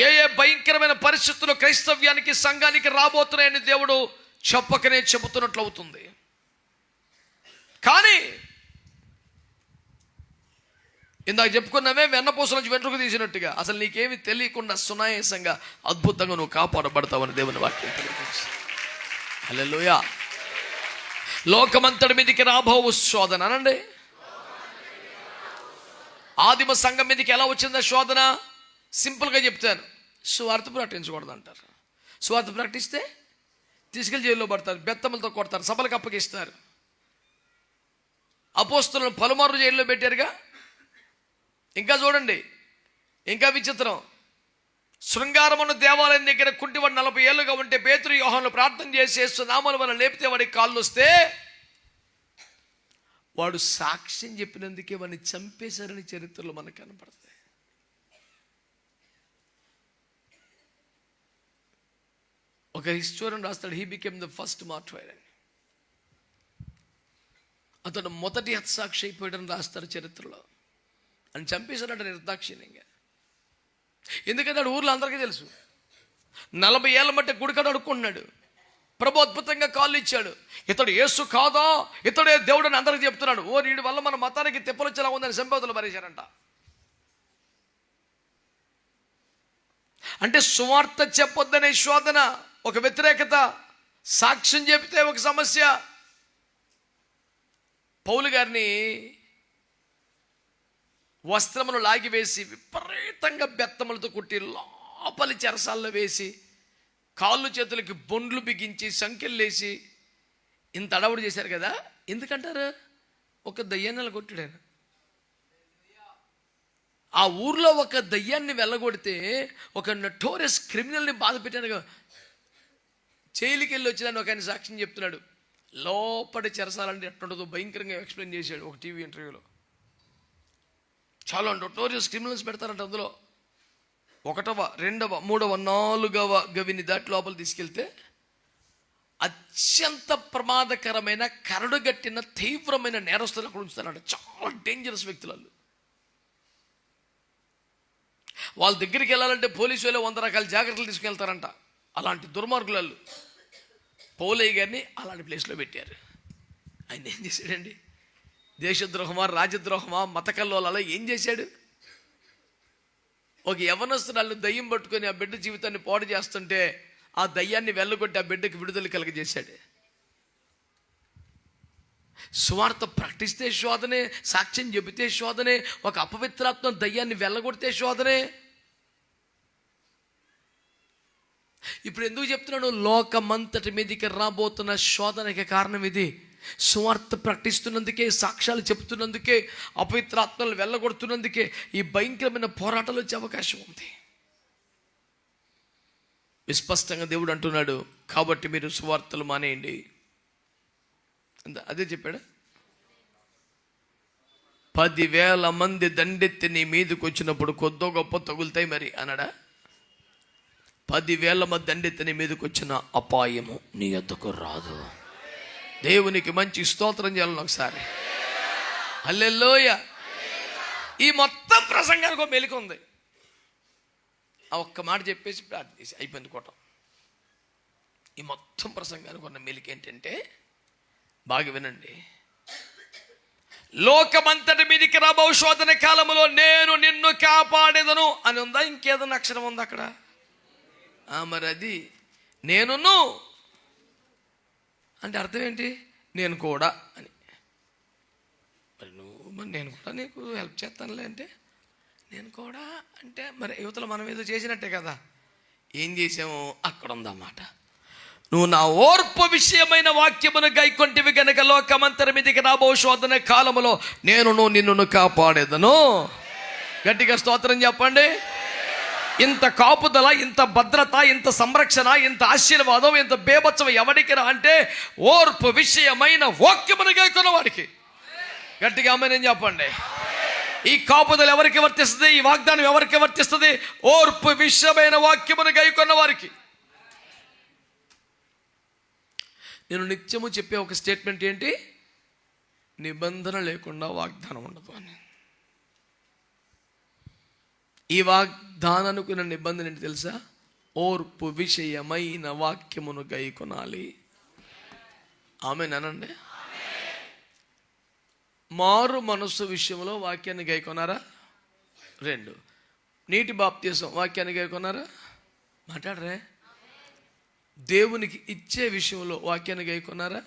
ఏ ఏ భయంకరమైన పరిస్థితులు క్రైస్తవ్యానికి, సంఘానికి రాబోతున్నాయని దేవుడు చెప్పకనే చెబుతున్నట్లు అవుతుంది. కానీ ఇందాక చెప్పుకున్నామే, వెన్నపూసల నుంచి వెంట్రుక తీసినట్టుగా అసలు నీకేమి తెలియకుండా సునాయాసంగా అద్భుతంగా నువ్వు కాపాడబడతావని దేవుని వాక్యం తెలియజేస్తుంది. హల్లెలూయా. లోకమంతటి మీదకి రాబోవు శోధన అనండి. ఆదిమ సంఘం మీదకి ఎలా వచ్చిందా శోధన? సింపుల్గా చెప్తాను, సువార్త ప్రకటించకూడదు అంటారు. సువార్త ప్రకటిస్తే తీసుకెళ్ళి జైల్లో పడతారు, బెత్తములతో కొడతారు, సభలకు అప్పగిస్తారు. అపోస్తులను పలుమార్లు జైల్లో పెట్టారుగా. ఇంకా చూడండి, ఇంకా విచిత్రం, శృంగారమున్న దేవాలయం దగ్గర కుంటివాడు 40 ఏళ్ళుగా ఉంటే పేతురు యోహానులు ప్రార్థన చేసి నామల వల్ల లేపితే వాడికి కాళ్ళు వస్తే వాడు సాక్ష్యం చెప్పినందుకే వాడిని చంపేశారని చరిత్రలో మనకు కనపడుతుంది. ఒక హిస్టోరియన్ రాస్తాడు, హీ బికేమ్ ద ఫస్ట్ మార్టైర్ అని. అతడు మొదటి హతసాక్షి అయిపోయాడని రాస్తారు చరిత్రలో. అని చంపేశాడంట నిర్దాక్షిణ్యంగా. ఎందుకంటే వాడు ఊర్లో అందరికీ తెలుసు, 40 ఏళ్ళ మట్టి గుడికాడు అడుక్కుంటున్నాడు, ప్రభు అద్భుతంగా కాళ్ళు ఇచ్చాడు, ఇతడు యేసు కాదా, ఇతడే దేవుడు అని అందరికీ చెప్తున్నాడు. వీడి వల్ల మన మతానికి తెప్పలొచ్చేలా ఉందని సంపేదలు మరేశారంట. అంటే సువార్త చెప్పొద్దనే శోధన, ఒక వ్యతిరేకత, సాక్ష్యం చెబితే ఒక సమస్య. పౌలు గారిని వస్త్రమును లాగివేసి విపరీతంగా బెత్తములతో కుట్టి లోపలి చెరసాల్లో వేసి కాళ్ళు చేతులకి బొండ్లు బిగించి సంకెళ్ళేసి ఇంత అడవుడు చేశారు కదా. ఎందుకంటారు? ఒక దయ్యాన్ని కొట్టాడు. ఆ ఊర్లో ఒక దయ్యాన్ని వెళ్ళగొడితే ఒక నోటోరియస్ క్రిమినల్ని బాధ పెట్టాను. జైలుకి వెళ్ళి వచ్చినాను ఒక ఆయన సాక్ష్యం చెప్తున్నాడు. లోపలి చెరసాలంటే ఎట్లుంటుందో భయంకరంగా ఎక్స్ప్లెయిన్ చేశాడు ఒక టీవీ ఇంటర్వ్యూలో. చాలా నోటోరియస్ క్రిమినల్స్ పెడతారంట అందులో. 1వ 2వ 3వ 4వ గవిని దాటి లోపల తీసుకెళ్తే అత్యంత ప్రమాదకరమైన, కరడుగట్టిన, తీవ్రమైన నేరస్తులు అక్కడ ఉంచుతారంట. చాలా డేంజరస్ వ్యక్తులు. వాళ్ళ దగ్గరికి వెళ్ళాలంటే పోలీసు వాళ్ళు 100 రకాల జాగ్రత్తలు తీసుకెళ్తారంట. అలాంటి దుర్మార్గులు పౌలయ్య గారిని అలాంటి ప్లేస్లో పెట్టారు. ఆయన ఏం చేశాడండి? దేశద్రోహమా, రాజద్రోహమా, మత కల్లోలాలో ఏం చేశాడు? ఒక యవనస్తురాలు దయ్యం పట్టుకొని ఆ బిడ్డ జీవితాన్ని పాడు చేస్తుంటే ఆ దయ్యాన్ని వెళ్ళగొట్టి ఆ బిడ్డకి విడుదల కలగజేశాడు. సువార్త ప్రకటిస్తే శోధనే, సాక్ష్యం చెబితే శోధనే, ఒక అపవిత్రాత్మ దయ్యాన్ని వెళ్ళగొడితే శోధనే. ఇప్పుడు ఎందుకు చెప్తున్నాను? లోకమంతటి మీదకి రాబోతున్న శోధనకి కారణం ఇది. సువార్త ప్రకటిస్తున్నందుకే, సాక్ష్యాలు చెబుతున్నందుకే, అపవిత్రాత్మలు వెళ్ళగొడుతున్నందుకే ఈ భయంకరమైన పోరాటాలు వచ్చే అవకాశం ఉంది. విస్పష్టంగా దేవుడు అంటున్నాడు, కాబట్టి మీరు సువార్తలు మానేయండి. అదే చెప్పాడా? 10,000 మంది దండెత్తి నీ మీదకి వచ్చినప్పుడు కొద్దో గొప్ప తగులుతాయి మరి అన్నాడా? 10,000 మంది దండెత్తి నీ మీదకి వచ్చిన అపాయము నీ యొద్దకు రాదు. దేవునికి మంచి స్తోత్రం చేయాలని ఒకసారి. హల్లెలూయా. ఈ మొత్తం ప్రసంగానికి ఒక మెలిక ఉంది. ఆ ఒక్క మాట చెప్పేసి ప్రార్థించేసి అయిపోయింది కోటం. ఈ మొత్తం ప్రసంగానికి ఉన్న మెలిక ఏంటంటే, బాగా వినండి, లోకమంతటి మీదికి రాబో శోధన కాలములో నేను నిన్ను కాపాడేదను అని ఉందా? ఇంకేదన్నా అక్షరం ఉందా అక్కడ? మరి అది నేనును అంటే అర్థం ఏంటి? నేను కూడా అని. మరి నేను కూడా నీకు హెల్ప్ చేస్తానులే అంటే నేను కూడా అంటే మరి యువతలో మనం ఏదో చేసినట్టే కదా. ఏం చేసాము అక్కడ ఉందన్నమాట. నువ్వు నా ఓర్పు విషయమైన వాక్యమును గైకొంటివి గనక లోకమంతరి మీదికి రాబో శోధన కాలములో నేను నిన్ను కాపాడేదను. గట్టిగా స్తోత్రం చెప్పండి. ఇంత కాపుదల, ఇంత భద్రత, ఇంత సంరక్షణ, ఇంత ఆశీర్వాదం, ఇంత బేబత్సం ఎవరికి రా అంటే ఓర్పు విషయమైన వాక్యమును గైకొన్న వాడికి. గట్టిగా ఆమేన్ చెప్పండి. ఈ కాపుదల ఎవరికి వర్తిస్తుంది? ఈ వాగ్దానం ఎవరికి వర్తిస్తుంది? ఓర్పు విషయమైన వాక్యమును గైకొన్న వారికి. నేను నిత్యము చెప్పే ఒక స్టేట్మెంట్ ఏంటి? నిబంధన లేకుండా వాగ్దానం ఉండదు అని. ఈ వాగ్దానానికి ఉన్న నిబంధన ఏంటి తెలుసా? ఓర్పు విషయమైన వాక్యమును గైకొనాలి. ఆమేన్ అనండి. మారు మనస్సు విషయంలో వాక్యాన్ని గైకొన్నారా? 2. నీటి బాప్తీసం వాక్యాన్ని గైకొన్నారా? మాట్లాడరే. దేవునికి ఇచ్చే విషయంలో వాక్యాన్ని గైకొన్నారా?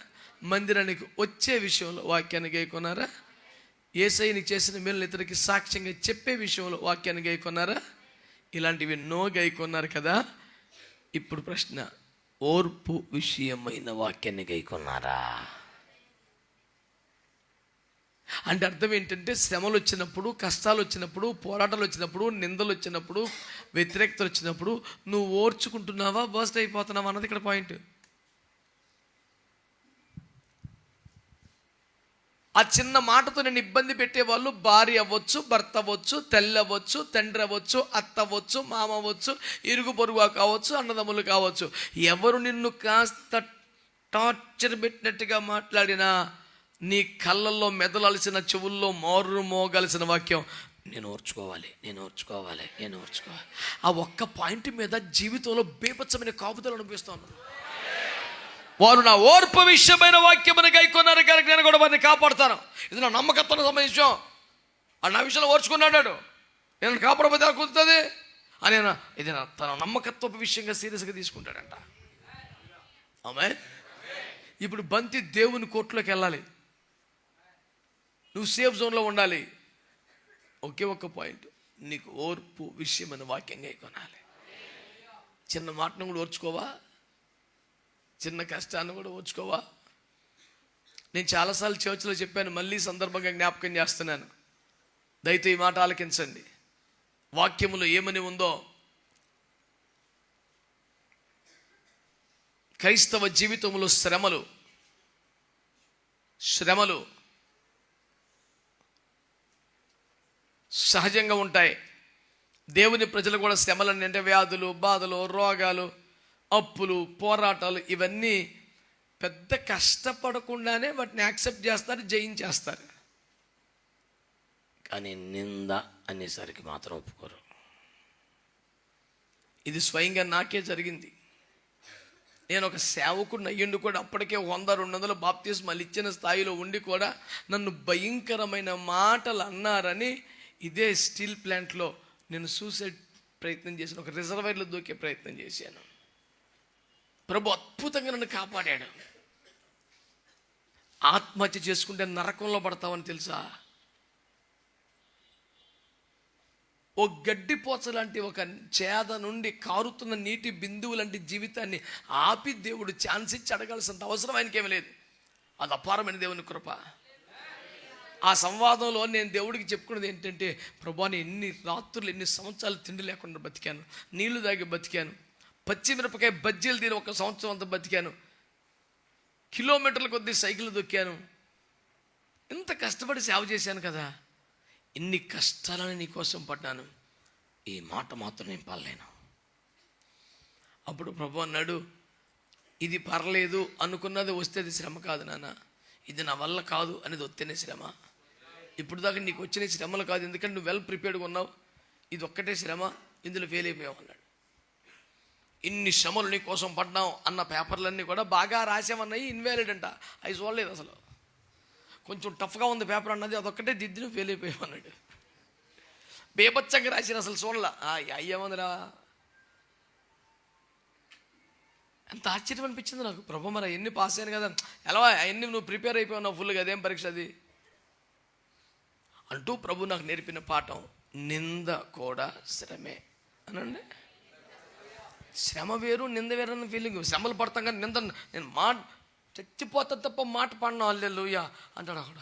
మందిరానికి వచ్చే విషయంలో వాక్యాన్ని గైకొన్నారా? యేసయ్యని చేసిన మేలును ఇతరులకి సాక్ష్యంగా చెప్పే విషయంలో వాక్యాన్ని గైకొన్నారా? ఇలాంటివి ఎన్నో గైకొన్నారు కదా. ఇప్పుడు ప్రశ్న, ఓర్పు విషయమైన వాక్యాన్ని గైకొన్నారా? అంటే అర్థం ఏంటంటే, శ్రమలు వచ్చినప్పుడు, కష్టాలు వచ్చినప్పుడు, పోరాటాలు వచ్చినప్పుడు, నిందలు వచ్చినప్పుడు, వ్యతిరేకతలు వచ్చినప్పుడు నువ్వు ఓర్చుకుంటున్నావా, బర్స్ట్ అయిపోతున్నావా అన్నది ఇక్కడ పాయింట్. ఆ చిన్న మాటతో నేను ఇబ్బంది పెట్టేవాళ్ళు భార్య అవ్వచ్చు, భర్త అవ్వచ్చు, తల్లి అవ్వచ్చు, తండ్రి అవ్వచ్చు, అత్త అవ్వచ్చు, మామ అవ్వచ్చు, ఇరుగు పొరుగు కావచ్చు, అన్నదమ్ములు కావచ్చు. ఎవరు నిన్ను కాస్త టార్చర్ పెట్టినట్టుగా మాట్లాడినా నీ కళ్ళల్లో మెదలాల్సిన, చెవుల్లో మారు మోగాల్సిన వాక్యం నేను ఓర్చుకోవాలి. ఆ ఒక్క పాయింట్ మీద జీవితంలో బీభత్సమైన కాపుదలు అనిపిస్తాను. వారు నా ఓర్పు విషయమైన వాక్యమును గైకొన్నారు కనుక నేను కూడా వారిని కాపాడుతాను. ఇది నా నమ్మకత్వం సంబంధించాం. ఆ నా విషయంలో ఓర్చుకున్నాడు, నేను కాపాడకపోతే కుదురుతుంది అని ఇది తన నమ్మకత్వపు విషయంగా సీరియస్గా తీసుకుంటాడంట. ఆమేన్. ఇప్పుడు బంతి దేవుని కోర్టులోకి వెళ్ళాలి, నువ్వు సేఫ్ జోన్లో ఉండాలి. ఒకే ఒక్క పాయింట్, నీకు ఓర్పు విషయమైన వాక్యంగా కొనాలి. చిన్న మాటను కూడా ఓర్చుకోవా, చిన్న కష్టాన్ని కూడా ఓర్చుకోవా. నేను చాలాసార్లు చర్చిలో చెప్పాను, మళ్ళీ సందర్భంగా జ్ఞాపకం చేస్తున్నాను. దయతో ఈ మాట ఆలకించండి. వాక్యములో ఏమని ఉందో, క్రైస్తవ జీవితంలో శ్రమలు సహజంగా ఉంటాయి. దేవుని ప్రజలు కూడా శ్రమలన్నీ అంటే వ్యాధులు, బాధలు, రోగాలు, అప్పులు, పోరాటాలు ఇవన్నీ పెద్ద కష్టపడకుండానే వాటిని యాక్సెప్ట్ చేస్తారు, జయించేస్తారు. కానీ నింద అనేసరికి మాత్రం ఒప్పుకోరు. ఇది స్వయంగా నాకే జరిగింది. నేను ఒక సేవకుడిని అయ్యిండు కూడా అప్పటికే 100-200 బాప్తిస్మాలు ఇచ్చిన స్థాయిలో ఉండి కూడా నన్ను భయంకరమైన మాటలు అన్నారని ఇదే స్టీల్ ప్లాంట్లో నేను సూసైడ్ ప్రయత్నం చేశాను, ఒక రిజర్వాయర్లో దూకే ప్రయత్నం చేశాను. ప్రభు అద్భుతంగా నన్ను కాపాడాడు. ఆత్మహత్య చేసుకుంటే నరకంలో పడతావని తెలుసా? ఓ గడ్డిపోచ లాంటి ఒక చేద నుండి కారుతున్న నీటి బిందువు లాంటి జీవితాన్ని ఆపి దేవుడు ఛాన్స్ ఇచ్చి అడగాల్సినంత అవసరం ఆయనకేమీ లేదు. అది అపారమైన దేవుని కృప. ఆ సంవాదంలో నేను దేవుడికి చెప్పుకున్నది ఏంటంటే, ప్రభా నేను ఎన్ని రాత్రులు ఎన్ని సంవత్సరాలు తిండి లేకుండా బతికాను, నీళ్లు తాగి బతికాను, పచ్చిమిరపకాయ బజ్జీలు తిని 1 సంవత్సరం అంతా బతికాను, కిలోమీటర్ల కొద్దీ సైకిల్ దొక్కాను, ఇంత కష్టపడి సేవ చేశాను కదా, ఇన్ని కష్టాలని నీకోసం పడ్డాను, ఈ మాట మాత్రం నేను పడలేను. అప్పుడు ప్రభు అన్నాడు, ఇది పర్లేదు అనుకున్నది వస్తే అది శ్రమ కాదు నాన్న, ఇది నా వల్ల కాదు అనేది వస్తేనే శ్రమ. ఇప్పుడు దాకా నీకు వచ్చిన శ్రమలు కాదు, ఎందుకంటే నువ్వు వెల్ ప్రిపేర్డ్గా ఉన్నావు, ఇది ఒక్కటే శ్రమ, ఇందులో ఫెయిల్ అయిపోయావు అన్నాడు. ఇన్ని శ్రమలు నీ కోసం పడ్డాం అన్న పేపర్లన్నీ కూడా బాగా రాసామన్నాయి, ఇన్వాలిడ్ అంట, అవి చూడలేదు అసలు. కొంచెం టఫ్గా ఉంది పేపర్ అన్నది, అదొక్కటే దిద్దును ఫెయిల్ అయిపోయావు అన్నాడు. బేబచ్చంగా రాసిన అసలు చూడలా, అయ్యేమందిరా. ఎంత ఆశ్చర్యం అనిపించింది నాకు. ప్రభు మరి ఎన్ని పాస్ అయ్యాను కదా, ఎలా అవన్నీ నువ్వు ప్రిపేర్ అయిపోయావు ఫుల్గా, అదేం పరీక్ష అది అంటూ ప్రభు నాకు నేర్పిన పాఠం, నింద కూడా శ్రమే అనండి. శ్రమ వేరు, నింద వేరు అన్న ఫీలింగ్. శ్రమలు పడతాం కానీ నింద, నేను చచ్చిపోతా తప్ప మాట పడినా హల్లెలూయా అంటాడు అక్కడ.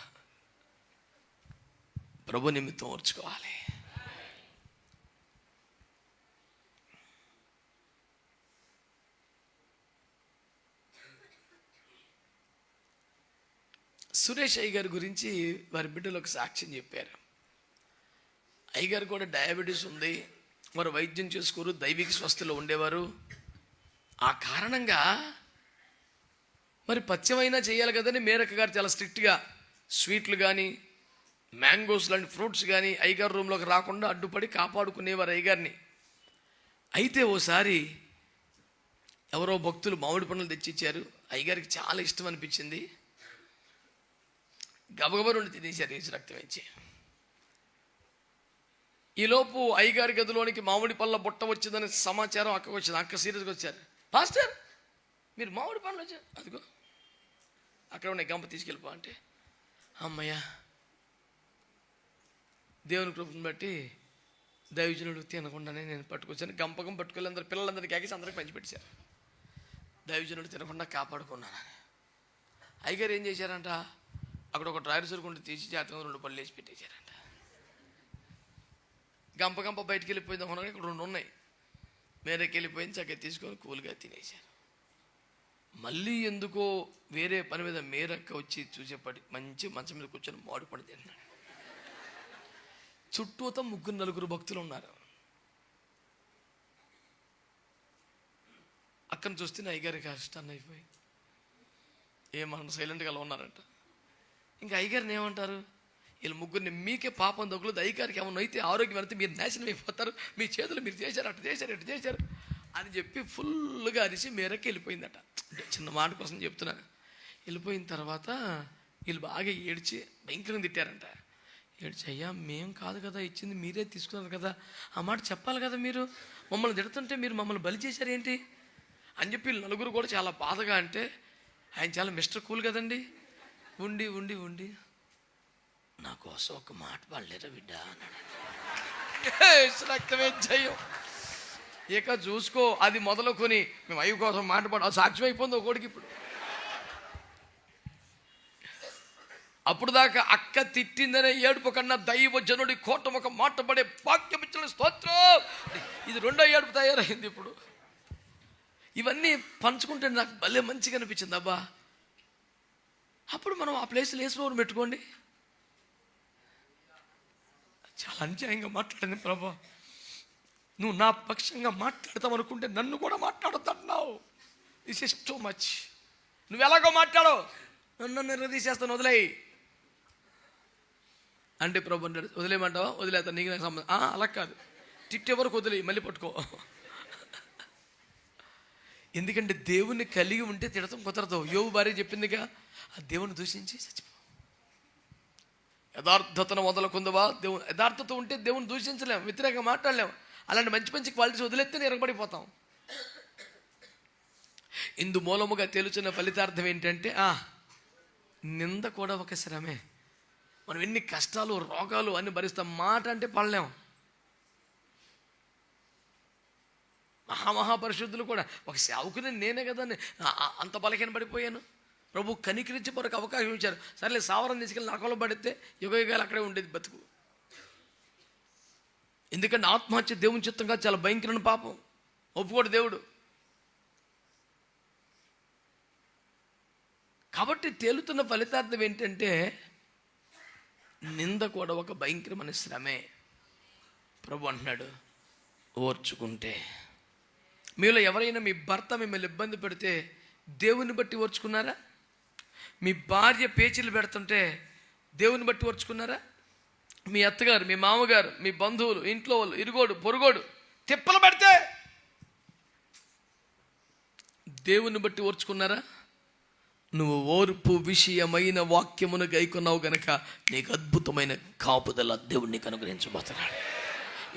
ప్రభు నిమిత్తం ఓర్చుకోవాలి. సురేష్ అయ్యగారి గురించి వారి బిడ్డలు ఒక సాక్ష్యం చెప్పారు. అయ్యగారు కూడా డయాబెటీస్ ఉంది, వారు వైద్యం చేసుకోరు, దైవిక స్వస్థలో ఉండేవారు. ఆ కారణంగా మరి పచ్చమైనా చేయాలి కదని మేరక్క గారు చాలా స్ట్రిక్ట్గా స్వీట్లు కానీ మ్యాంగోస్ లాంటి ఫ్రూట్స్ కానీ అయ్యగారు రూమ్లోకి రాకుండా అడ్డుపడి కాపాడుకునేవారు అయ్యగారిని. అయితే ఓసారి ఎవరో భక్తులు మామిడి పండ్లు తెచ్చిచ్చారు, అయ్యగారికి చాలా ఇష్టం అనిపించింది, గబగబా 2 తినేశారు ఏసు రక్తం ఇచ్చి. ఈలోపు అయ్యగారి గదిలోనికి మామిడి పళ్ళ బుట్ట వచ్చిందని సమాచారం అక్కకు వచ్చింది. అక్క సీరియస్గా వచ్చారు, పాస్టర్ మీరు మామిడి పండ్లు వచ్చారు, అదిగో అక్కడ ఉన్న గంప తీసుకెళ్ళిపో అంటే, అమ్మయ్య దేవుని కృపను బట్టి దైవజనుడు తినకుండానే నేను పట్టుకొచ్చాను. గంపకం పట్టుకెళ్ళి అందరు పిల్లలందరికీ ఆగేసి అందరికి పంచిపెట్టారు. దైవజనుడు తినకుండా కాపాడుకున్నాను. అయ్యగారు ఏం చేశారంట, అక్కడ ఒక డ్రైవర్ సరుకుంటే తీసి జాతకంగా 2 పళ్ళు వేసి పెట్టేశారంట. గంప బయటికి వెళ్ళిపోయింది అనుకున్నాక ఇక్కడ 2 ఉన్నాయి, మేరకి వెళ్ళిపోయింది, చక్కగా తీసుకొని కూల్గా తినేశారు. మళ్ళీ ఎందుకో వేరే పని మీద మేరక్క వచ్చి చూసేపటి మంచి మంచం మీద కూర్చొని మామిడి పండు తిన్నాడు. చుట్టూతో 3-4 భక్తులు ఉన్నారు. అక్కను చూస్తే అయ్యగారికి కష్టాన్ని అయిపోయి ఏమన్నా సైలెంట్గా అలా ఉన్నారంట. ఇంకా అయ్యగారిని ఏమంటారు, వీళ్ళు 3 మీకే పాపం తగులుతుంది, అయ్యగారికి ఏమన్నా అయితే ఆరోగ్యం అయితే మీరు నాశనం అయిపోతారు, మీ చేతులు మీరు చేశారు, అటు చేశారు, ఇటు చేశారు అని చెప్పి ఫుల్గా అరిసి మేరకి వెళ్ళిపోయిందట. అంటే చిన్న మాట కోసం చెప్తున్నాను. వెళ్ళిపోయిన తర్వాత వీళ్ళు బాగా ఏడ్చి భయంకరంగా తిట్టారంట. ఏడ్చి, అయ్యా మేము కాదు కదా ఇచ్చింది, మీరే తీసుకున్నారు కదా, ఆ మాట చెప్పాలి కదా, మీరు మమ్మల్ని తిడుతుంటే మీరు మమ్మల్ని బలి చేశారు ఏంటి అని చెప్పి 4 కూడా చాలా బాధగా. అంటే ఆయన చాలా మిస్టర్ కూల్ కదండి, ఉండి ఉండి ఉండి నా కోసం ఒక మాట పడలేరా బిడ్డ అన్నాడు. రక్తమే జయం. ఇక చూసుకో, అది మొదలుకొని మేము అయ్య కోసం మాట పడ సాక్ష్యం అయిపోయింది ఒకడికి. ఇప్పుడు అప్పుడు దాకా అక్క తిట్టిందనే ఏడుపు కన్నా దైవజనుడి కోటం ఒక మాట పడే వాక్యం ఇచ్చిన స్తోత్రం, ఇది 2వ ఏడుపు తయారైంది. ఇప్పుడు ఇవన్నీ పంచుకుంటే నాకు భలే మంచిగా అనిపించింది. అబ్బా, అప్పుడు మనం ఆ ప్లేస్లో వేసుకోవడం పెట్టుకోండి. చాలా అన్యాయంగా మాట్లాడింది ప్రభా, నువ్వు నా పక్షంగా మాట్లాడతావు అనుకుంటే నన్ను కూడా మాట్లాడొద్దన్నావు. This is too much. నువ్వు ఎలాగో మాట్లాడో, నన్ను నిలదీసేస్తాను, వదిలేయి అంటే ప్రభు అంటాడు, వదిలేయమంటావా, వదిలేస్తాను, నీకు నాకు సంబంధం. అలా కాదు, తిట్టే వరకు వదిలేయి, మళ్ళీ పట్టుకో. ఎందుకంటే దేవుణ్ణి కలిగి ఉంటే తిడతాం కుదరదు. యోబు భార్య చెప్పిందిగా, ఆ దేవుని దూషించి చచ్చిపో. యథార్థతను వదలకుందవా, దేవుని యథార్థత ఉంటే దేవుని దూషించలేం, వ్యతిరేకంగా మాట్లాడలేం. అలాంటి మంచి మంచి క్వాలిటీస్ వదిలేస్తే ఎరగబడిపోతాం. ఇందు మూలముగా తెలుచున్న ఫలితార్థం ఏంటంటే నింద కూడా ఒక శ్రమే. మనం ఎన్ని కష్టాలు రోగాలు అన్ని భరిస్తాం, మాట అంటే పడలేం. మహాపరిశుద్ధులు కూడా, ఒక సేవకుని నేనే కదా అంత బలహీన పడిపోయాను, ప్రభు కనికరించి మరొక అవకాశం ఇచ్చారు, సరేలే సావరం తీసుకెళ్ళి నరకంలో పడితే యుగయుగాలు అక్కడే ఉండేది బతుకు. ఎందుకంటే ఆత్మహత్య దేవుని చిత్తంగా చాలా భయంకరమైన పాపం, ఒప్పుకోడు దేవుడు. కాబట్టి తేలుతున్న ఫలితార్థం ఏంటంటే నింద కూడా ఒక భయంకరమైన శ్రమే. ప్రభు అంటున్నాడు, ఓర్చుకుంటే. మీలో ఎవరైనా మీ భర్త మిమ్మల్ని ఇబ్బంది పెడితే దేవుని బట్టి ఓర్చుకున్నారా? మీ భార్య పేచీలు పెడుతుంటే దేవుని బట్టి ఓర్చుకున్నారా? మీ అత్తగారు, మీ మామగారు, మీ బంధువులు, ఇంట్లో వాళ్ళు, ఇరుగోడు పొరుగోడు తిప్పలు పెడితే దేవుని బట్టి ఓర్చుకున్నారా? నువ్వు ఓర్పు విషయమైన వాక్యమును గైకొన్నావు గనక నీకు అద్భుతమైన కాపుదల దేవుడిని అనుగ్రహించబోతున్నాడు.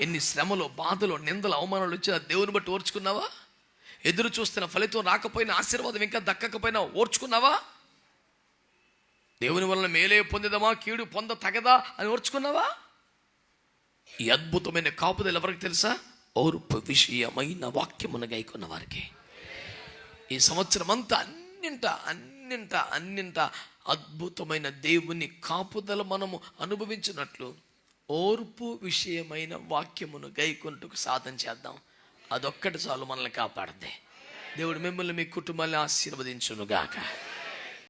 ఎన్ని శ్రమలు, బాధలు, నిందలు, అవమానాలు వచ్చినా దేవుని బట్టి ఓర్చుకున్నావా? ఎదురు చూస్తున్న ఫలితం రాకపోయినా, ఆశీర్వాదం ఇంకా దక్కకపోయినా ఓర్చుకున్నావా? దేవుని వలన మేలే పొందిదమా, కీడు పొంద తగదా అని ఓర్చుకున్నావా? ఈ అద్భుతమైన కాపుదల ఎవరికి తెలుసా? ఓర్పు విషయమైన వాక్యమును గైకొన్న వారికి. ఈ సంవత్సరం అంతా అన్నింట అద్భుతమైన దేవుని కాపుదల మనము అనుభవించినట్లు ఓర్పు విషయమైన వాక్యమును గైకొంటకు సాధన చేద్దాం. అదొక్కటి చాలు మనల్ని కాపాడదే. దేవుడు మిమ్మల్ని, మీ కుటుంబాన్ని ఆశీర్వదించునుగాక.